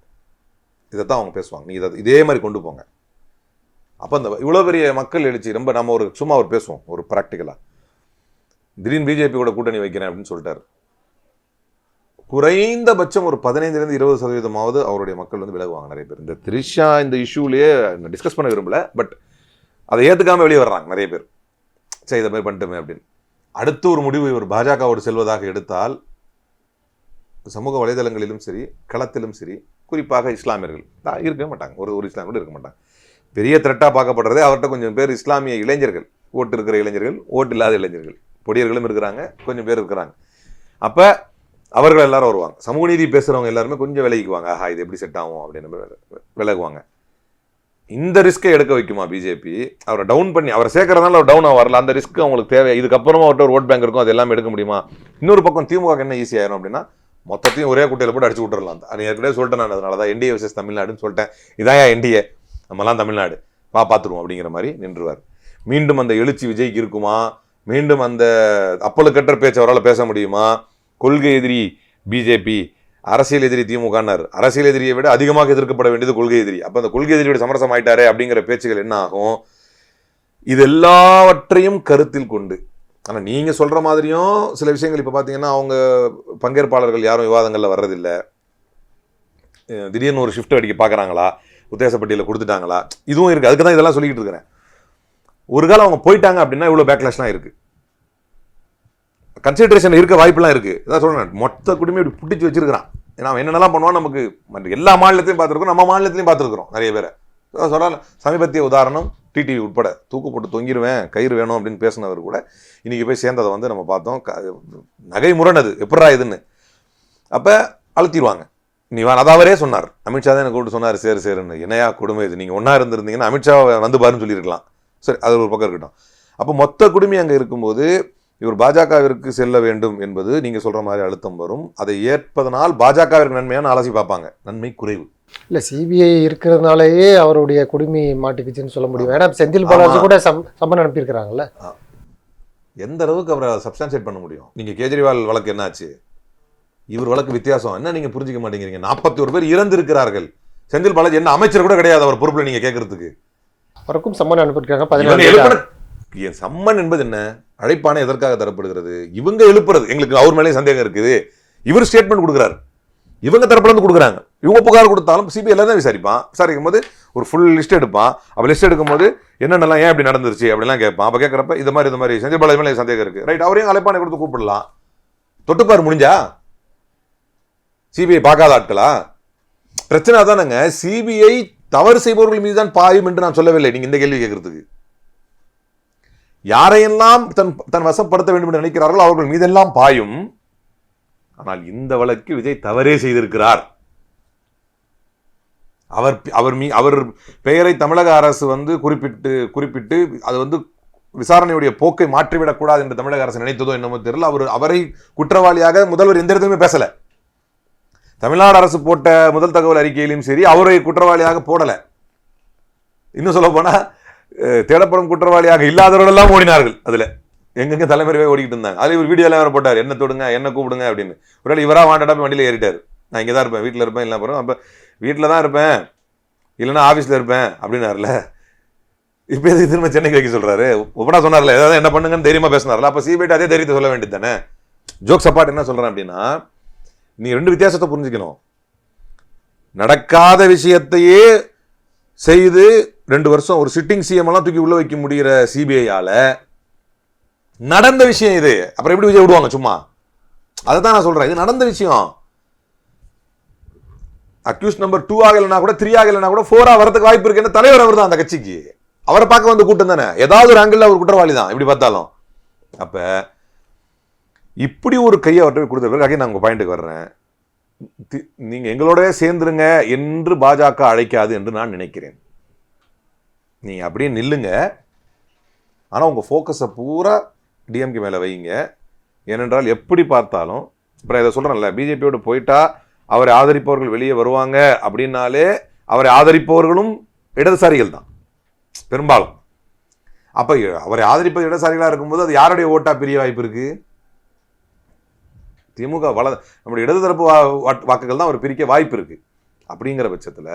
இதைத்தான் அவங்க பேசுவாங்க. நீ இதே மாதிரி கொண்டு போங்க. அப்போ அந்த இவ்வளோ பெரிய மக்கள் எழுச்சி ரொம்ப நம்ம சும்மா பேசுவோம் ஒரு ப்ராக்டிக்கலாக. திடீர்னு பிஜேபி கூட கூட்டணி வைக்கிறேன் அப்படின்னு சொல்லிட்டாரு. குறைந்தபட்சம் ஒரு 15-20% அவருடைய மக்கள் வந்து விலகுவாங்க. நிறைய பேர் இந்த த்ரிஷா இந்த இஷ்யூலேயே டிஸ்கஸ் பண்ண விரும்பல, பட் அதை ஏற்றுக்காம வெளியே வர்றாங்க நிறைய பேர். சரி இதை மாதிரி பண்ணிட்டுமே அப்படின்னு. அடுத்து ஒரு முடிவு இவர் பாஜகவோடு செல்வதாக எடுத்தால் சமூக வலைதளங்களிலும் சரி களத்திலும் சரி குறிப்பாக இஸ்லாமியர்கள் இருக்கவே மாட்டாங்க. ஒரு இஸ்லாம் கூட இருக்க மாட்டாங்க. பெரிய த்ரெட்டாக பார்க்கப்படுறதே அவர்கிட்ட கொஞ்சம் பேர் இஸ்லாமிய இளைஞர்கள், ஓட்டு இருக்கிற இளைஞர்கள், ஓட்டு இல்லாத இளைஞர்கள், பொடியர்களும் இருக்கிறாங்க, கொஞ்சம் பேர் இருக்கிறாங்க. அப்போ அவர்கள் எல்லாரும் வருவாங்க. சமூக நீதி பேசுகிறவங்க எல்லாருமே கொஞ்சம் விலகிக்குவாங்க. ஆஹா இது எப்படி செட் ஆகும் அப்படின்னு விலகுவாங்க. இந்த ரிஸ்க்கை எடுக்க வைக்குமா பிஜேபி? அவரை டவுன் பண்ணி அவரை சேர்க்கறதுனால அவர் டவுன் வரல. அந்த ரிஸ்க்கு அவங்களுக்கு தேவை. இதுக்கப்புறமா அவர்கிட்ட ஒரு ஓட் பேங்க் இருக்கும், அது எல்லாமே எடுக்க முடியுமா? இன்னொரு பக்கம் திமுக என்ன ஈஸி ஆயிரும் அப்படின்னா மொத்தத்தையும் ஒரே குட்டையில் போட்டு அடிச்சு விட்டுறலாம். அது ஏற்கனவே சொல்லிட்டேன் நான். அதனால தான் என்டிஏ வர்சஸ் தமிழ்நாடுன்னு சொல்லிட்டேன். இதான் என்டிஏ, நம்மலாம் தமிழ்நாடு பார்த்துருவோம் அப்படிங்கிற மாதிரி நின்றுவார். மீண்டும் அந்த எழுச்சி விஜய்க்கு இருக்குமா? மீண்டும் அந்த அப்பழுக்கற்ற பேச்சு அவரால் பேச முடியுமா? கொள்கை எதிரி பிஜேபி, அரசியல் எதிரி திமுகனார். அரசியல் எதிரியை விட அதிகமாக எதிர்க்கப்பட வேண்டியது கொள்கை எதிரி. அப்போ அந்த கொள்கை எதிரியோட சமரசம் ஆயிட்டாரே அப்படிங்கிற பேச்சுகள் என்ன ஆகும்? இது எல்லாவற்றையும் கருத்தில் கொண்டு, ஆனால் நீங்கள் சொல்கிற மாதிரியும் சில விஷயங்கள் இப்போ பார்த்தீங்கன்னா அவங்க பங்கேற்பாளர்கள் யாரும் விவாதங்களில் வர்றதில்லை. திடீர்னு ஒரு ஷிஃப்ட் அடிக்க பார்க்குறாங்களா, உத்தேசப்பட்டியில் கொடுத்துட்டாங்களா, இதுவும் இருக்குது. அதுக்கு தான் இதெல்லாம் சொல்லிக்கிட்டு இருக்கிறேன். ஒரு காலம் அவங்க போயிட்டாங்க அப்படின்னா இவ்வளோ பேக்லாஷ்லாம் இருக்குது. கன்சிடரேஷன் இருக்க வாய்ப்புலாம் இருக்குது. இதான் சொல்கிறேன், மொத்த குடும்பம் இப்படி பிடிச்சி வச்சிருக்கிறான். ஏன்னா அவன் என்னென்னலாம் பண்ணுவான் நமக்கு மற்ற எல்லா மாநிலத்தையும் பார்த்துருக்கோம், நம்ம மாநிலத்திலையும் பார்த்துருக்குறோம் நிறைய பேரை. சொல்லலாம், சமீபத்திய உதாரணம் டிடிவி உட்பட தூக்கு போட்டு தொங்கிடுவேன் கயிறு வேணும் அப்படின்னு பேசினவர் கூட இன்றைக்கி போய் சேர்ந்ததை வந்து நம்ம பார்த்தோம். நகை முரணது எப்படா இதுன்னு. அப்போ அழுத்திடுவாங்க. நீ அது அவரே சொன்னார். அமித்ஷா தான் எனக்கு கூப்பிட்டு சொன்னார் சேருன்னு. என்னையா கொடுமை இது, நீங்கள் ஒன்றா இருந்திருந்தீங்கன்னா அமித்ஷா வந்து பாருன்னு சொல்லியிருக்கலாம். சரி, அது ஒரு பக்கம் இருக்கட்டும். அப்போ மொத்த குடும்பம் அங்கே இருக்கும்போது இவர் பாஜகவிற்கு செல்ல வேண்டும் என்பது நீங்கள் சொல்கிற மாதிரி அழுத்தம் வரும். அதை ஏற்பதனால் பாஜகவிற்கு நன்மையான ஆலோசி பார்ப்பாங்க, நன்மை குறைவு. இல்லை, சிபிஐ இருக்கிறதுனாலேயே அவருடைய குடுமி மாட்டிக்குச்சுன்னு சொல்ல முடியும். ஏன்னா செந்தில் பாலாஜி கூட சம்மன் அனுப்பியிருக்கிறாங்கல்ல. எந்த அளவுக்கு அவரை சப்ஸ்டான்சியேட் பண்ண முடியும்? நீங்கள் கேஜ்ரிவால் வழக்கு என்னாச்சு, இவர் வழக்கு வித்தியாசம் என்ன நீங்கள் புரிஞ்சிக்க மாட்டேங்கிறீங்க. 41 பேர் இறந்திருக்கிறார்கள். செந்தில் பாலாஜி என்ன அமைச்சர் கூட கிடையாது அவர் பொறுப்பில். நீங்கள் கேட்கறதுக்கு அவருக்கும் சம்மன் அனுப்பியிருக்காங்க. சம்மன் என்பது என்ன? அழைப்பானே எதற்காக தரப்படுகிறது? இவங்க எழுப்புறது. எங்களுக்கு அவர் மேலேயும் சந்தேகம் இருக்குது. இவர் ஸ்டேட்மெண்ட் கொடுக்குறாரு, இவங்க தரப்புல இருந்து கொடுக்குறாங்க. இவங்க புகார் கொடுத்தாலும் சிபிஐ தான் விசாரிப்பான். விசாரிக்கும் போது ஒரு ஃபுல் லிஸ்ட் எடுப்பான். அப்போ லிஸ்ட் எடுக்கும்போது என்னென்னலாம் ஏன் இப்படி நடந்துருச்சு அப்படிலாம் கேட்பான். அப்போ கேட்குறப்ப இது மாதிரி செந்தில் பாலாஜி மேலே சந்தேகம் இருக்குது, ரைட், அவரையும் அழைப்பானை கொடுத்து கூப்பிடலாம். தொட்டுப்பார் முடிஞ்சா? சிபிஐ பார்க்காத ஆட்களா? பிரச்சனை தானங்க. சிபிஐ தவறு செய்பவர்கள் மீது தான் பாயும் என்று நான் சொல்லவில்லை. நீங்க இந்த கேள்வி கேட்கறதுக்கு யாரையெல்லாம் தன் வசப்படுத்த வேண்டும் என்று நினைக்கிறார்கள் அவர்கள் மீதெல்லாம் பாயும். ஆனால் இந்த வழக்கு விஜய் தவறே செய்திருக்கிறார். அவர் பெயரை தமிழக அரசு வந்து குறிப்பிட்டு அது வந்து விசாரணையுடைய போக்கை மாற்றிவிடக் கூடாது என்று தமிழக அரசு நினைத்ததோ என்னமோ தெரியல. அவரை குற்றவாளியாக முதல்வர் எந்த இடத்துலையுமே பேசல. தமிழ்நாடு அரசு போட்ட முதல் தகவல் அறிக்கையிலும் சரி அவரை குற்றவாளியாக போடல. இன்னும் சொல்ல போனா தேடப்படும் குற்றவாளியாக இல்லாதவர்களெல்லாம் ஓடினார்கள். அதுல எங்கெங்க தலைமுறையே ஓடிக்கிட்டு இருந்தாங்க. அதுல இவர் வீடியோ எல்லாம் போட்டார், என்ன தொடுங்க என்ன கூப்பிடுங்க அப்படின்னு. ஒருவேளை இவரா வாண்டடா வண்டியில ஏறிட்டார். நான் இங்கே தான் இருப்பேன், வீட்டில் இருப்பேன், இல்லை போகிறோம், அப்போ வீட்டில் தான் இருப்பேன், இல்லைன்னா ஆஃபீஸில் இருப்பேன் அப்படின்னாருல. இப்போ எதுக்கு திரும்ப சென்னைக்கு வைக்க சொல்றாரு? ஒப்பனா சொன்னார்ல, ஏதாவது என்ன பண்ணுங்கன்னு தைரியமா பேசினார்ல. அப்போ சிபிஐ அதே தைரியத்தை சொல்ல வேண்டியது தானே. ஜோக்ஸ் அப்பார்ட் என்ன சொல்றேன் அப்படின்னா, நீ ரெண்டு வித்தியாசத்தை புரிஞ்சுக்கணும். நடக்காத விஷயத்தையே செய்து 2 வருஷம் ஒரு சிட்டிங் சிஎம் எல்லாம் தூக்கி உள்ள வைக்க முடிகிற சிபிஐயால நடந்த விஷயம் இது. அப்புறம் எப்படி விஜய் விடுவாங்க சும்மா? அதை தான் நான் சொல்றேன், இது நடந்த விஷயம். அக்யூஸ் நம்பர் 2 ஆகலைன்னா கூட 3 ஆகலைன்னா கூட 4 வரதுக்கு வாய்ப்பு இருக்கு. தலைவர் அவர் தான் அந்த கட்சிக்கு. அவரை பார்க்க வந்து கூட்டம் தானே. ஏதாவது ஒரு ஆங்கிள் அவர் குற்றவாளி தான் எப்படி பார்த்தாலும். அப்ப இப்படி ஒரு கையை அவர்கிட்ட கொடுத்த பிறகு நான் உங்க பாயிண்ட்டுக்கு வர்றேன். நீங்க எங்களோட சேர்ந்துருங்க என்று பாஜக அழைக்காது என்று நான் நினைக்கிறேன். நீங்க அப்படியே நில்லுங்க, ஆனா உங்க போக்கஸை பூரா டிஎம்கே மேல வைங்க. ஏனென்றால் எப்படி பார்த்தாலும் இப்போ இதை சொல்றேன்ல, பிஜேபியோடு போயிட்டா அவரை ஆதரிப்பவர்கள் வெளியே வருவாங்க அப்படின்னாலே அவரை ஆதரிப்பவர்களும் இடதுசாரிகள் தான் பெரும்பாலும். அப்ப அவரை ஆதரிப்பது இடதுசாரிகளா இருக்கும்போது அது யாருடைய ஓட்டா பெரிய வாய்ப்பு இருக்கு? திமுக நம்முடைய இடது தரப்பு வாக்குகள் தான் அவர் பிரிக்க வாய்ப்பு இருக்கு. அப்படிங்கிற பட்சத்தில்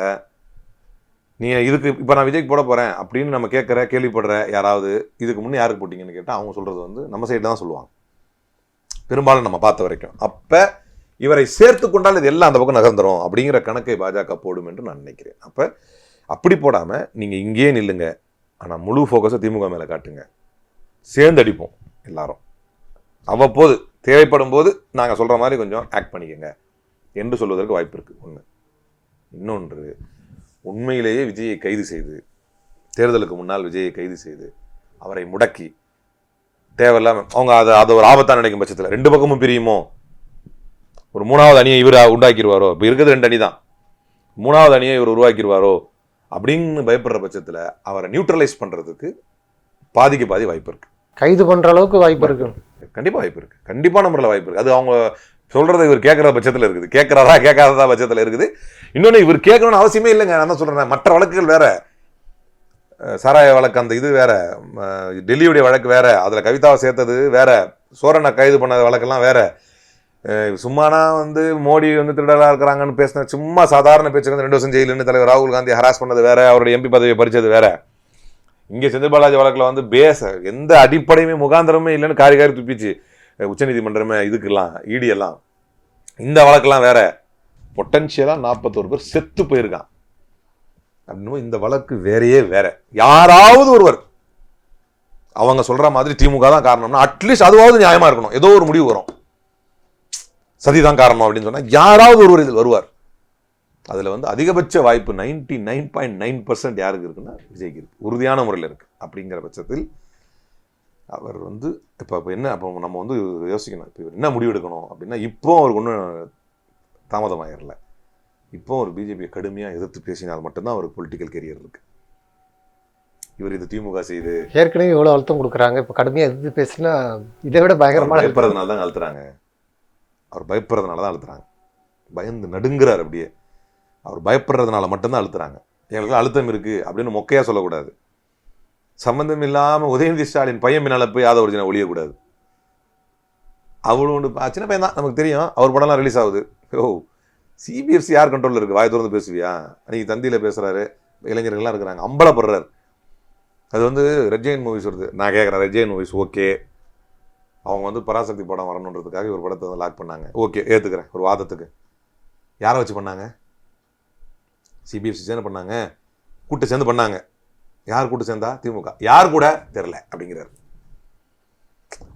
நீ இதுக்கு இப்போ நான் விஜய்க்கு போட போகிறேன் அப்படின்னு நம்ம கேள்விப்படுற யாராவது இதுக்கு முன்னே யாருக்கு போட்டிங்கன்னு கேட்டால் அவங்க சொல்கிறது வந்து நம்ம சைடு தான் சொல்லுவாங்க, பெரும்பாலும் நம்ம பார்த்த வரைக்கும். அப்போ இவரை சேர்த்து கொண்டால் இது எல்லாம் அந்த பக்கம் நகர்ந்துடும் அப்படிங்கிற கணக்கை பாஜக போடும் என்று நான் நினைக்கிறேன். அப்போ அப்படி போடாமல் நீங்கள் இங்கேயே நில்லுங்க, ஆனால் முழு ஃபோக்கஸை திமுக மேலே காட்டுங்க, சேர்ந்து அடிப்போம் எல்லாரும், அவ்வப்போது தேவைப்படும் போது நாங்கள் சொல்கிற மாதிரி கொஞ்சம் ஆக்ட் பண்ணிக்கங்க என்று சொல்வதற்கு வாய்ப்பு இருக்குது. ஒன்று. இன்னொன்று, உண்மையிலேயே விஜயை கைது செய்து, தேர்தலுக்கு முன்னால் விஜயை கைது செய்து அவரை முடக்கி தேவையில்லாமல் அவங்க அதை ஒரு ஆபத்தான் நினைக்கும் பட்சத்தில் 2 பக்கமும் பிரியுமோ, ஒரு 3வது அணியை இவர் உண்டாக்கிடுவாரோ, இப்போ இருக்கிறது 2 அணி தான், 3வது அணியை இவர் உருவாக்கிடுவாரோ அப்படின்னு பயப்படுற பட்சத்தில் அவரை நியூட்ரலைஸ் பண்ணுறதுக்கு பாதிக்கு பாதி வாய்ப்பு இருக்குது. கைது பண்ணுற அளவுக்கு வாய்ப்பு இருக்கு. கண்டிப்பாக வாய்ப்பு இருக்குது, கண்டிப்பான முறையில் வாய்ப்பு இருக்குது. அது அவங்க சொல்கிறத இவர் கேட்குற பட்சத்தில் இருக்குது, கேட்குறாரா கேட்காததா பட்சத்தில் இருக்குது. இன்னொன்று, இவர் கேட்கணும்னு அவசியமே இல்லைங்க. நான் தான் சொல்கிறேன், மற்ற வழக்குகள் வேற, சாராய வழக்கு அந்த இது வேற, டெல்லியுடைய வழக்கு வேற, அதில் கவிதாவை சேர்த்தது வேற, சோரனை கைது பண்ண வழக்கெல்லாம் வேற. சும்மானா வந்து மோடி வந்து திருடலாக இருக்கிறாங்கன்னு பேசின சும்மா சாதாரண பேச்சுக்கு வந்து 2 வருஷம் ஜெயிலுன்னு தலைவர் ராகுல் காந்தி ஹராஸ் பண்ணது வேற, அவருடைய எம்பி பதவியை பறிச்சது வேற. இங்கே செந்தில் பாலாஜி வழக்கில் வந்து எந்த அடிப்படையுமே முகாந்திரமே இல்லைன்னு காரி துப்பிச்சு உச்சநீதிமன்றமே இதுக்கெல்லாம் ஈடியெல்லாம். இந்த வழக்கெல்லாம் வேற, பொட்டன்ஷியலாக 41 பேர் செத்து போயிருக்கான் அப்படின்னு. இந்த வழக்கு வேறையே வேற. யாராவது ஒருவர் அவங்க சொல்ற மாதிரி திமுக தான் காரணம்னா அட்லீஸ்ட் அதுவாவது நியாயமா இருக்கணும், ஏதோ ஒரு முடிவு வரும். சதிதான் காரணம் அப்படின்னு சொன்னா யாராவது ஒருவர் இதில் வருவார். அதுல வந்து அதிகபட்ச வாய்ப்பு 99.9% யாருக்கு இருக்குன்னா விஜய்க்கு இருக்கு, உறுதியான முறையில் இருக்கு. அப்படிங்கிற பட்சத்தில் அவர் வந்து இப்போ என்ன, அப்போ நம்ம வந்து யோசிக்கணும், இப்போ என்ன முடிவு எடுக்கணும் அப்படின்னா, இப்போ அவருக்கு ஒன்றும் தாமதமாயிரல. இப்போ ஒரு பிஜேபியை கடுமையாக எதிர்த்து பேசினால் மட்டும்தான் அவருக்கு பொலிட்டிக்கல் கெரியர் இருக்கு. இவர் இது திமுக செய்து ஏற்கனவே எவ்வளோ அழுத்தம் கொடுக்குறாங்க, இப்போ கடுமையாக எதிர்த்து பேசினா இதை விட பயங்கரமாக பயப்படுறதுனால தான் அழுத்துறாங்க. அவர் பயப்படுறதுனால தான் அழுத்துறாங்க, பயந்து நடுங்கிறார். அப்படியே அவர் பயப்படுறதுனால மட்டும்தான் அழுத்துறாங்க. எங்களுக்கு அழுத்தம் இருக்கு அப்படின்னு மொக்கையாக சொல்லக்கூடாது. சம்பந்தம் இல்லாமல் உதயநிதி ஸ்டாலின் பையன் பின்னால் போய் அதை ஒரிஜினல் ஒழியக்கூடாது. அவ்வளோ ஒன்று சின்ன பையன் தான், நமக்கு தெரியும். அவர் படம்லாம் ரிலீஸ் ஆகுது. ஓ, சிபிஎஃப்சி யார் கண்ட்ரோலில் இருக்குது? வாய் திறந்து பேசுவியா? அன்றைக்கி தந்தியில் பேசுகிறாரு, இளைஞர்கள்லாம் இருக்கிறாங்க, அம்பலப்படுறாரு. அது வந்து ரெட் ஜெயின் மூவிஸ் வருது. நான் கேட்குறேன், ரெட் ஜெயின் மூவிஸ் ஓகே, அவங்க வந்து பராசக்தி படம் வரணுன்றதுக்காக ஒரு படத்தை வந்து லாக் பண்ணாங்க, ஓகே ஏற்றுக்கிறேன் ஒரு வாதத்துக்கு. யாரை வச்சு பண்ணாங்க? சிபிஎஃப்சி சேர்ந்து பண்ணாங்க, கூட்டு சேர்ந்து பண்ணாங்க. யார் கூட்டு சேர்ந்தா? திமுக. யார் கூட தெரில அப்படிங்கிறாரு.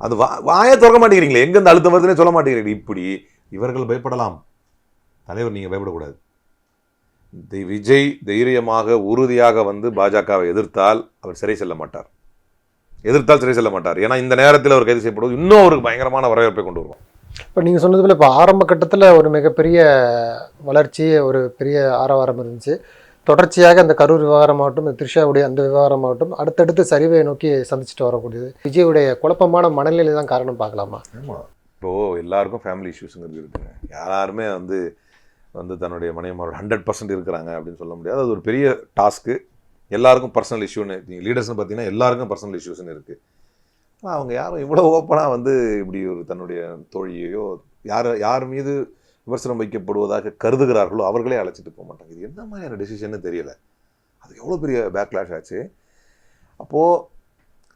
அது வாயை திறக்க மாட்டேங்கிறீங்களே, எங்கேருந்து அழுத்தம் வருதுன்னே சொல்ல மாட்டேங்கிறீங்க. இப்படி இவர்கள் பயப்படலாம், தலைவர் நீங்கள் பயப்படக்கூடாது. விஜய் தைரியமாக உறுதியாக வந்து பாஜகவை எதிர்த்தால் அவர் சிறை செல்ல மாட்டார். எதிர்த்தால் சிறை செல்ல மாட்டார். ஏன்னா இந்த நேரத்தில் அவர் கைது செய்யப்படுவது இன்னும் அவருக்கு பயங்கரமான வரவேற்பை கொண்டு வருவோம். இப்போ நீங்கள் சொன்னது போல் இப்போ ஆரம்ப கட்டத்தில் ஒரு மிகப்பெரிய வளர்ச்சி, ஒரு பெரிய ஆரவாரம் இருந்துச்சு. தொடர்ச்சியாக அந்த கரூர் விவகாரமாகட்டும், த்ரிஷாவுடைய அந்த விவகாரமாகட்டும் அடுத்தடுத்து சரிவை நோக்கி சந்திச்சுட்டு வரக்கூடியது. விஜயுடைய குழப்பமான மனநிலை தான் காரணம் பார்க்கலாமா? ஆமாம், இப்போது எல்லாருக்கும் ஃபேமிலி இஷ்யூஸுங்கிறது இருக்குங்க. யாருமே வந்து தன்னுடைய மனைவிமாரோட 100% இருக்கிறாங்க அப்படின்னு சொல்ல முடியாது. அது ஒரு பெரிய டாஸ்க்கு. எல்லாருக்கும் பர்சனல் இஷ்யூன்னு, நீங்கள் லீடர்ஸ்னு பார்த்தீங்கன்னா எல்லாருக்கும் பர்சனல் இஷ்யூஸ்ன்னு இருக்குது. அவங்க யாரும் இவ்வளோ ஓப்பனாக வந்து இப்படி ஒரு தன்னுடைய தோழியையோ யார் மீது விமர்சனம் வைக்கப்படுவதாக கருதுகிறார்களோ அவர்களே அழைச்சிட்டு போக மாட்டாங்க. இது என்ன மாதிரியான டெசிஷன்னு தெரியல. அது எவ்வளோ பெரிய பேக்லாஷ் ஆச்சு. அப்போது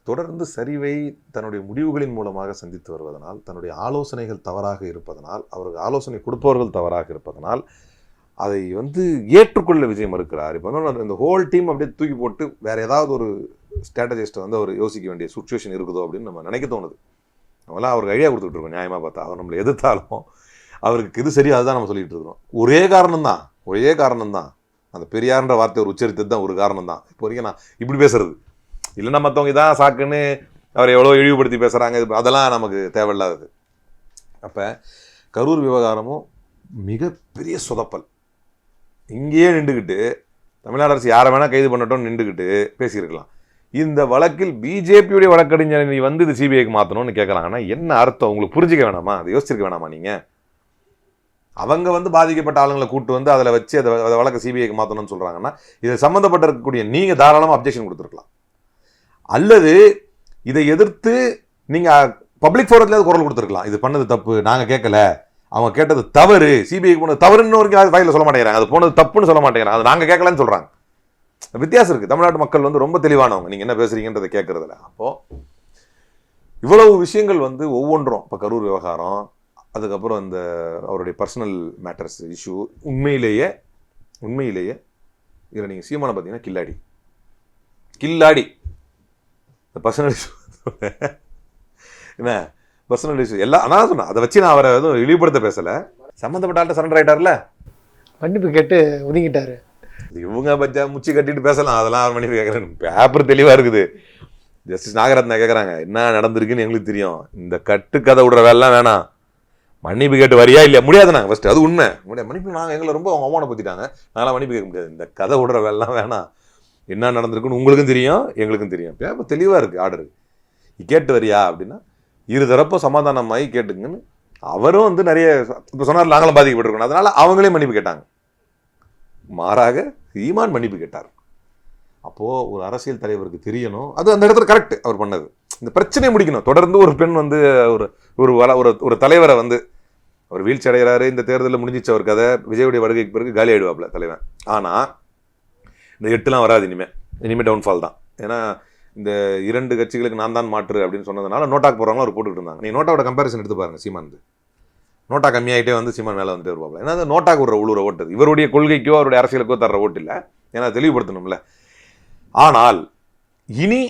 தொடர்ந்து சரிவை தன்னுடைய முடிவுகளின் மூலமாக சந்தித்து வருவதனால், தன்னுடைய ஆலோசனைகள் தவறாக இருப்பதனால், அவருக்கு ஆலோசனை கொடுப்பவர்கள் தவறாக இருப்பதனால் அதை வந்து ஏற்றுக்கொள்ள விஜய் மறுக்கிறார். இப்போ வந்து இந்த ஹோல் டீம் அப்படியே தூக்கி போட்டு வேற ஏதாவது ஒரு ஸ்ட்ராட்டஜிஸ்ட்டை வந்து அவர் யோசிக்க வேண்டிய சுச்சுவேஷன் இருக்குதோ அப்படின்னு நம்ம நினைக்க தோணுது. நம்மளாம் அவருக்கு ஐடியா கொடுத்துட்டு இருக்கோம். நியாயமாக பார்த்தா அவர் நம்மளை எதிர்த்தாலும் அவருக்கு இது சரி, அதுதான் நம்ம சொல்லிட்டு இருக்கிறோம். ஒரே காரணம் தான் அந்த பெரியார்ன்ற வார்த்தை ஒரு உச்சரித்தது தான் ஒரு காரணம் தான். இப்போ வரைக்கும் நான் இப்படி பேசுறது இல்லைன்னா மற்றவங்க இதான் சாக்குன்னு அவரை எவ்வளோ இழிவுபடுத்தி பேசுகிறாங்க, அதெல்லாம் நமக்கு தேவையில்லாதது. அப்போ கரூர் விவகாரமும் மிகப்பெரிய சொதப்பல். இங்கேயே நின்றுக்கிட்டு தமிழ்நாடு அரசு யாரை வேணால் கைது பண்ணட்டோன்னு நின்றுக்கிட்டு பேசியிருக்கலாம். இந்த வழக்கில் பிஜேபியுடைய வழக்கறிஞரை நீ வந்து இது சிபிஐக்கு மாற்றணும்னு கேட்குறாங்கன்னா என்ன அர்த்தம்? உங்களுக்கு புரிஞ்சிக்க வேணாமா? அதை யோசிச்சிருக்க வேணாமா? நீங்கள் அவங்க வந்து பாதிக்கப்பட்ட ஆளுங்களை கூட்டு வந்து அதில் வச்சு அதை வழக்கை சிபிஐக்கு மாற்றணும்னு சொல்கிறாங்கன்னா இதை சம்மந்தப்பட்ட இருக்கக்கூடிய நீங்கள் தாராளமாக அப்ஜெக்ஷன் கொடுத்துருக்கலாம். அல்லது இதை எதிர்த்து நீங்கள் பப்ளிக் ஃபோரத்தில் குரல் கொடுத்துருக்கலாம். இது பண்ணது தப்பு, நாங்கள் கேட்கல, அவங்க கேட்டது தவறு, சிபிஐக்கு போனது தவறுன்னு வரைக்கும் வாயில சொல்ல மாட்டேங்கிறாங்க, அது போனது தப்புன்னு சொல்ல மாட்டேங்கிறாங்க, அது நாங்கள் கேட்கலன்னு சொல்கிறாங்க. வித்தியாசம் இருக்குது. தமிழ்நாட்டு மக்கள் வந்து ரொம்ப தெளிவானவங்க, நீங்கள் என்ன பேசுறீங்கன்றதை கேட்கறதுல. அப்போது இவ்வளவு விஷயங்கள் வந்து ஒவ்வொன்றும், இப்போ கரூர் விவகாரம், அதுக்கப்புறம் இந்த அவருடைய பர்சனல் மேட்டர்ஸ் இஷ்யூ, உண்மையிலேயே இதில் நீங்கள் சீமானை பார்த்தீங்கன்னா கில்லாடி இந்த பர்சனல் இஷ்யூ என்ன பர்சனல் இஷ்யூ எல்லாம் அதான் சொன்னேன். அதை வச்சு நான் அவரை எதுவும் இழிவுபடுத்த பேசலை. சம்மந்தப்பட்ட ஆள்கிட்ட சரண்டர் ஆகிட்டார்ல, மன்னிப்பு கேட்டு ஒதுங்கிட்டாரு. இவங்க பச்சா முச்சி கட்டிட்டு பேசலாம், அதெல்லாம் அவர் மன்னிப்பு கேட்குறேன். பேப்பர் தெளிவாக இருக்குது. ஜஸ்டிஸ் நாகரத்னா கேட்குறாங்க, என்ன நடந்திருக்குன்னு எங்களுக்கு தெரியும், இந்த கட்டுக்கதை விடுற வேலைலாம் வேணாம், மன்னிப்பு கேட்டு வரியா இல்லையா? முடியாது. நாங்கள் ஃபஸ்ட்டு அது உண்மை முடியாது, மன்னிப்பு நாங்கள் எங்களை ரொம்ப அவமானப்படுத்திட்டாங்க, நாங்களாம் மன்னிப்பு கேட்க முடியாது, இந்த கதை விடுற வேலைலாம் வேணாம், என்ன நடந்திருக்குன்னு உங்களுக்கும் தெரியும் எங்களுக்கும் தெரியும், பேப்பர் தெளிவாக இருக்குது, ஆர்டர் கேட்டு வரியா அப்படின்னா இருதரப்பும் சமாதானமாகி கேட்டுங்கன்னு அவரும் வந்து நிறைய இப்போ சொன்னார், நாங்களும் பாதிக்கப்பட்டிருக்கணும், அதனால அவங்களே மன்னிப்பு கேட்டாங்க. மாறாக சீமான் மன்னிப்பு கேட்டார். அப்போது ஒரு அரசியல் தலைவருக்கு தெரியணும், அது அந்த இடத்துல கரெக்ட் அவர் பண்ணது, இந்த பிரச்சனையை முடிக்கணும். தொடர்ந்து ஒரு பெண் வந்து ஒரு தலைவரை வந்து அவர் வீழ்ச்சி அடைகிறாரு, இந்த தேர்தலில் முடிஞ்சிச்சு அவர் கதை, விஜயுடைய வருகைக்கு பிறகு காலி ஆகிடுவாப்ல தலைவன். ஆனால் இந்த 8லாம் வராது, இனிமேல் டவுன்ஃபால் தான். ஏன்னா இந்த 2 கட்சிகளுக்கு நான் தான் மாற்று அப்படின்னு சொன்னதுனால நோட்டாக்கு போகிறவங்களும் அவர் போட்டுக்கிட்டு இருந்தாங்க. நீங்கள் நோட்டாவோட கம்பேரிசன் எடுத்து பாருங்க, சீமான் நோட்டா கம்மியாகிட்டே வந்து சீமான் மேலே வந்துட்டு வருவாங்க. ஏன்னா அது நோட்டாக்கு ஒரு உழுவுற ஓட்டு, இவருடைய கொள்கைக்கோ அவருடைய அரசியலுக்கோ தர்ற ஓட்டு இல்லை, ஏன்னா தெளிவுபடுத்தணும்ல. ஆனால் இனி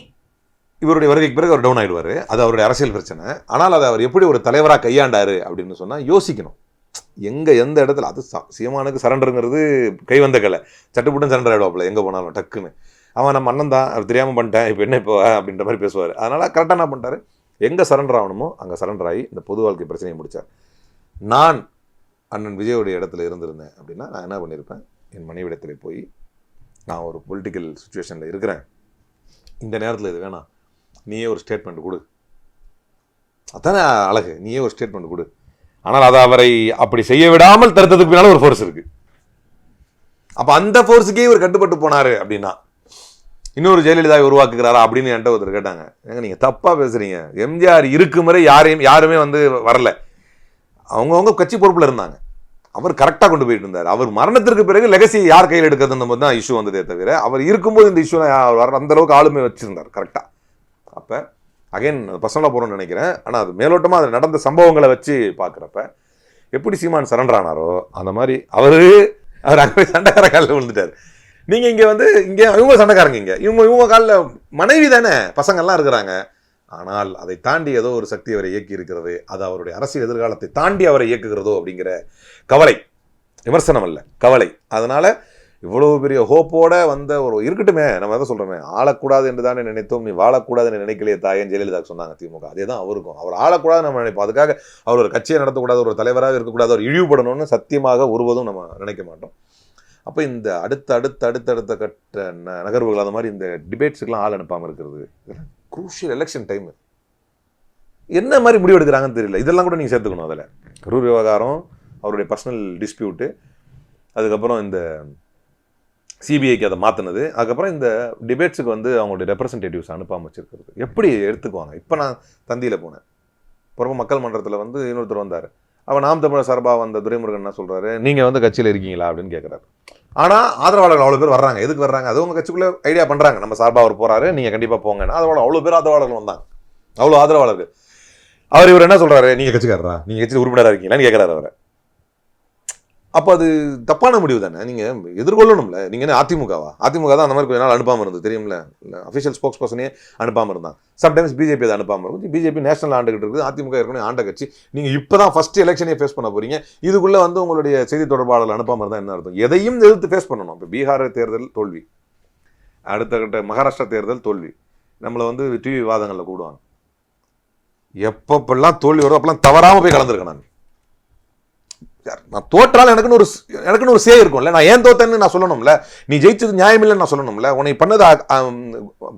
இவருடைய வருகைக்கு பிறகு அவர் டவுன் ஆகிடுவார், அது அவருடைய அரசியல் பிரச்சனை. ஆனால் அதை அவர் எப்படி ஒரு தலைவராக கையாண்டாரு அப்படின்னு சொன்னால் யோசிக்கணும். எந்த இடத்துல அது சீமானுக்கு சரண்டருங்கிறது கை வந்த கலை, சட்டுப்புட்டும் சரண்டர் ஆகிடுவாப்புல எங்கே போனாலும் டக்குன்னு. அவன் நம்ம அண்ணன் தான், அவர் தெரியாமல் பண்ணிட்டேன், இப்போ என்ன இப்போ அப்படின்ற மாதிரி பேசுவார். அதனால் கரெக்டாக என்ன பண்ணிட்டாரு, எங்கே சரண்டர் ஆகணுமோ அங்கே சரண்டர் ஆகி இந்த பொது வாழ்க்கை பிரச்சனையை முடித்தார். நான் அண்ணன் விஜயோடைய இடத்துல இருந்திருந்தேன் அப்படின்னா நான் என்ன பண்ணியிருப்பேன், என் மனைவிடத்தில் போய் நான் ஒரு பொலிட்டிக்கல் சுச்சுவேஷனில் இருக்கிறேன், இந்த நேரத்தில் இது வேணாம், நீயே ஒரு ஸ்டேட்மெண்ட் கொடு, அதானே அழகு, நீயே ஒரு ஸ்டேட்மெண்ட் கொடு. ஆனால் அதை அவரை அப்படி செய்ய விடாமல் தடுத்ததுக்கு பின்னால் ஒரு ஃபோர்ஸ் இருக்குது. அப்போ அந்த ஃபோர்ஸுக்கே இவர் கட்டுப்பட்டு போனார் அப்படின்னா இன்னொரு ஜெயலலிதாவை உருவாக்குகிறாரா அப்படின்னு என்கிட்ட ஒருத்தர் கேட்டாங்க. ஏங்க நீங்கள் தப்பாக பேசுகிறீங்க, எம்ஜிஆர் இருக்கும் வரை யாருமே வந்து வரல, அவங்கவுங்க கட்சி பொறுப்பில் இருந்தாங்க, அவர் கரெக்டாக கொண்டு போயிட்டு இருந்தார். அவர் மரணத்திற்கு பிறகு லெகசி யார் கையில் எடுக்கிறதுன்னு போது தான் இஷ்யூ வந்ததே தவிர, அவர் இருக்கும்போது இந்த இஷ்யூ அந்த அளவுக்கு ஆளுமை வச்சுருந்தார் கரெக்டாக. அப்போ அகைன் பர்சனலாக போகிறோம்னு நினைக்கிறேன். ஆனால் அது மேலோட்டமாக அதில் நடந்த சம்பவங்களை வச்சு பார்க்குறப்ப எப்படி சீமான் சரண்டர் ஆனாரோ அந்த மாதிரி அவர் அங்கே சண்டைக்கார காலில் விழுந்துட்டார். நீங்கள் இங்கே வந்து இங்கே இவங்க சண்டைக்காரங்க, இங்கே இவங்க காலில் மனைவி தானே, பசங்கள்லாம் இருக்கிறாங்க. ஆனால் அதை தாண்டி ஏதோ ஒரு சக்தி அவரை இயக்கி இருக்கிறது, அது அவருடைய அரசியல் எதிர்காலத்தை தாண்டி அவரை இயக்குகிறதோ அப்படிங்கிற கவலை, விமர்சனம் அல்ல கவலை. அதனால் இவ்வளவு பெரிய ஹோப்போட வந்த ஒரு இருக்கட்டுமே, நம்ம எதை சொல்கிறோமே, ஆளக்கூடாது என்று தானே நினைத்தோம், நீ வாழக்கூடாது என்று நினைக்கலையே தாயன் ஜெயலலிதா சொன்னாங்க திமுக. அதே தான் அவருக்கும், அவர் ஆளக்கூடாது நம்ம நினைப்போம், அதுக்காக அவர் ஒரு கட்சியை நடத்தக்கூடாது, ஒரு தலைவராக இருக்கக்கூடாது, அவர் இழிவுபடணும்னு சத்தியமாக ஒருவதும் நம்ம நினைக்க மாட்டோம். அப்போ இந்த அடுத்த கட்ட நகர்வுகள் அந்த மாதிரி இந்த டிபேட்ஸுக்கெலாம் ஆள் அனுப்பாமல் இருக்கிறது, குரூஷியல் எலெக்ஷன் டைம், என்ன மாதிரி முடிவு எடுக்கிறாங்கன்னு தெரியல. இதெல்லாம் கூட நீங்கள் சேர்த்துக்கணும். அதில் கரூர் விவகாரம், அவருடைய பர்சனல் டிஸ்பியூட்டு, அதுக்கப்புறம் இந்த சிபிஐக்கு அதை மாற்றினது, அதுக்கப்புறம் இந்த டிபேட்ஸுக்கு வந்து அவங்களுடைய ரெப்ரசன்டேட்டிவ்ஸ் அனுப்பாமல் வச்சுருக்கிறது, எப்படி எடுத்துக்குவாங்க? இப்போ நான் தந்தியில் போனேன், பிறகு மக்கள் மன்றத்தில் வந்து இன்னொருத்தர் வந்தார், அவன் நாம் தமிழர் சார்பாக வந்த துரைமுருகன் என்ன சொல்கிறாரு, நீங்கள் வந்து கட்சியில் இருக்கீங்களா அப்படின்னு கேட்குறாரு. ஆனால் ஆதரவாளர்கள் அவ்வளோ பேர் வர்றாங்க, எதுக்கு வர்றாங்க, அது உங்கள் கட்சிக்குள்ளே ஐடியா பண்ணுறாங்க, நம்ம சார்பாக அவர் போகிறாரு, நீங்கள் கண்டிப்பாக போங்கன்னா அவ்வளோ பேர் ஆதரவாளர்கள் வந்தாங்க, அவ்வளோ ஆதரவாளர்கள். இவர் என்ன சொல்கிறாரு, நீங்கள் கட்சிக்காரரா, நீங்கள் கட்சியில் உறுப்பினராக இருக்கீங்களான்னு கேட்குறாரு அவரை. அப்போ அது தப்பான முடிவு தானே, நீங்கள் எதிர்கொள்ளணும்ல. நீங்கள் என்ன அதிமுகவா? அதிமுக தான் அந்த மாதிரி கொஞ்ச நாள் அனுப்பாமல் இருந்தது தெரியும்ல, அஃபிஷியல் ஸ்போக்ஸ் பர்சனே அனுப்பாமல் இருந்தாங்க. சம்டைம்ஸ் பிஜேபி அதை அனுப்பாமல் இருக்கும். பிஜேபி நேஷனல் ஆண்டுகிட்டு இருக்குது, அதிமுக ஏற்கனவே ஆண்ட கட்சி. நீங்கள் இப்போ தான் ஃபஸ்ட் எலெக்ஷனே ஃபேஸ் பண்ண போகிறீங்க, இதுக்குள்ளே வந்து உங்களுடைய செய்தி தொடர்பாளர்கள் அனுப்பாமல் இருந்தால் என்ன அர்த்தம்? எதையும் எதிர்த்து ஃபேஸ் பண்ணணும். இப்போ பீகார் தேர்தல் தோல்வி, அடுத்த கட்ட மகாராஷ்டிரா தேர்தல் தோல்வி, நம்மளை வந்து டிவி விவாதங்களில் கூடுவாங்க. எப்பப்பெல்லாம் தோல்வி வரும் அப்பெல்லாம் தவறாமல் போய் கலந்துருக்கேன். நான் தோற்றால் எனக்குன்னு ஒரு சே இருக்கும்ல, நான் ஏன் தோத்தேன்னு நான் சொல்லணும்ல, நீ ஜெயிச்சது நியாயமில்லைன்னு நான் சொல்லணும்ல, உன்னை பண்ணது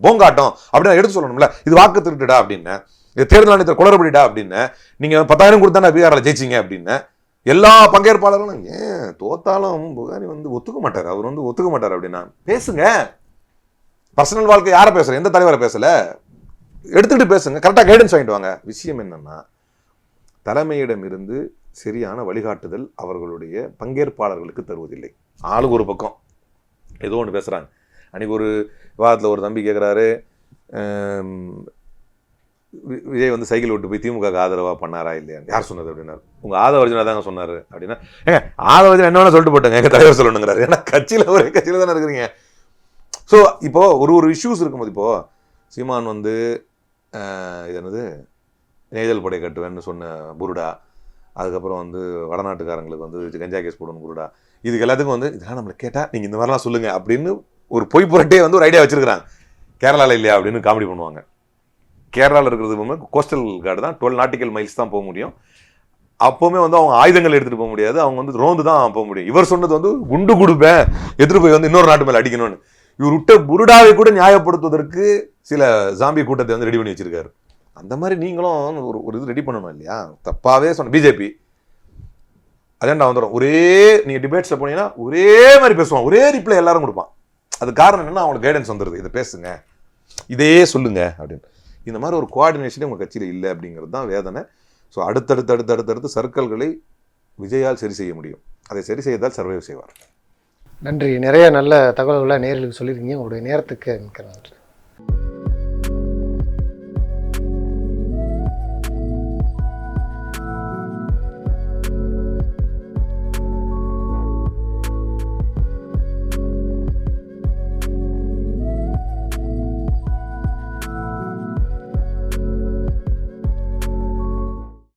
போங்காட்டம் அப்படின்னு எடுத்து சொல்லணும்ல, இது வாக்கு திருட்டுடா அப்படின்னு, இது தேர்தல் ஆணையத்தில் குளறுபடிடா அப்படின்னு, நீங்கள் 10,000 கொடுத்தா பீகாரில் ஜெயிச்சிங்க அப்படின்னு எல்லா பங்கேற்பாளர்களும் ஏன் தோத்தாலும் புகாரி வந்து ஒத்துக்க மாட்டார், அவர் வந்து ஒத்துக்க மாட்டார் அப்படின்னா பேசுங்க. பர்சனல் வாழ்க்கை யாரை பேசுகிறேன், எந்த தலைவரை பேசலை, எடுத்துக்கிட்டு பேசுங்க, கரெக்டாக கைடன்ஸ் வாங்கிட்டு வாங்க. விஷயம் என்னன்னா, தலைமையிடம் இருந்து சரியான வழிகாட்டுதல் அவர்களுடைய பங்கேற்பாளர்களுக்கு தருவதில்லை. ஆளுக்கு ஒரு பக்கம் ஏதோ ஒன்று பேசுகிறாங்க, அன்றைக்கி ஒரு விவாதத்தில் ஒரு தம்பி கேட்குறாரு, விஜய் வந்து சைக்கிள் விட்டு போய் திமுக ஆதரவாக பண்ணாரா இல்லையான்னு. யார் சொன்னது அப்படின்னாரு. உங்கள் ஆதவர்ஜனா தாங்க சொன்னார் அப்படின்னா. ஏங்க ஆதவர்ஜனா என்ன வேணால் சொல்லிட்டு போட்டேங்க, எங்கள் தலைவர் சொல்லணுங்கிறாரு. ஏன்னா கட்சியில் ஒரே கட்சியில் தானே இருக்கிறீங்க. ஸோ இப்போது ஒரு இஷ்யூஸ் இருக்கும்போது, இப்போது சீமான் வந்து இது என்னது நெய்தல் படை கட்டுவேன்னு சொன்ன புருடா, அதுக்கப்புறம் வந்து வடநாட்டுக்காரங்களுக்கு வந்து கஞ்சா கேஸ் போடணும் புருடா, இதுக்கு எல்லாத்துக்கும் வந்து இதெல்லாம் நம்மளை கேட்டால் நீங்கள் இந்த மாதிரிலாம் சொல்லுங்கள் அப்படின்னு ஒரு பொய் புரட்டே வந்து ஒரு ஐடியா வச்சுருக்கிறாங்க. கேரளாவில் இல்லையா அப்படின்னு காமெடி பண்ணுவாங்க. கேரளாவில் இருக்கிறது கோஸ்டல் கார்டு தான், 12 நாட்டிக்கல் மைல்ஸ் தான் போக முடியும். அப்போவுமே வந்து அவங்க ஆயுதங்கள் எடுத்துகிட்டு போக முடியாது, அவங்க வந்து ரோந்து தான் போக முடியும். இவர் சொன்னது வந்து குண்டு கொடுப்பேன் எடுத்துகிட்டு போய் வந்து இன்னொரு நாட்டு மேலே அடிக்கணும்னு. இவர் விட்ட புருடாவை கூட நியாயப்படுத்துவதற்கு சில ஜாம்பி கூட்டத்தை வந்து ரெடி பண்ணி வச்சிருக்காரு. அந்த மாதிரி நீங்களும் ஒரு இது ரெடி பண்ணணும் இல்லையா? தப்பாகவே சொன்ன பிஜேபி அஜெண்டா வந்துடும். ஒரே நீங்கள் டிபேட்ஸில் போனீங்கன்னா ஒரே மாதிரி பேசுவான், ஒரே ரிப்ளை எல்லாரும் கொடுப்பான். அது காரணம் என்னன்னா அவங்களுக்கு கைடன்ஸ் வந்துடுது, இதை பேசுங்க, இதையே சொல்லுங்க அப்படின்னு. இந்த மாதிரி ஒரு கோஆர்டினேஷனே உங்கள் கட்சியில் இல்லை அப்படிங்கிறது தான் வேதனை. ஸோ அடுத்தடுத்து சர்க்கிள்களை விஜயால் சரி செய்ய முடியும். அதை சரி செய்தால் சர்வைவ் செய்வார். நன்றி. நிறைய நல்ல தகவல்களை நேயர்களுக்கு சொல்லியிருக்கீங்க. உங்களுடைய நேரத்துக்கு மிக்க நன்றி.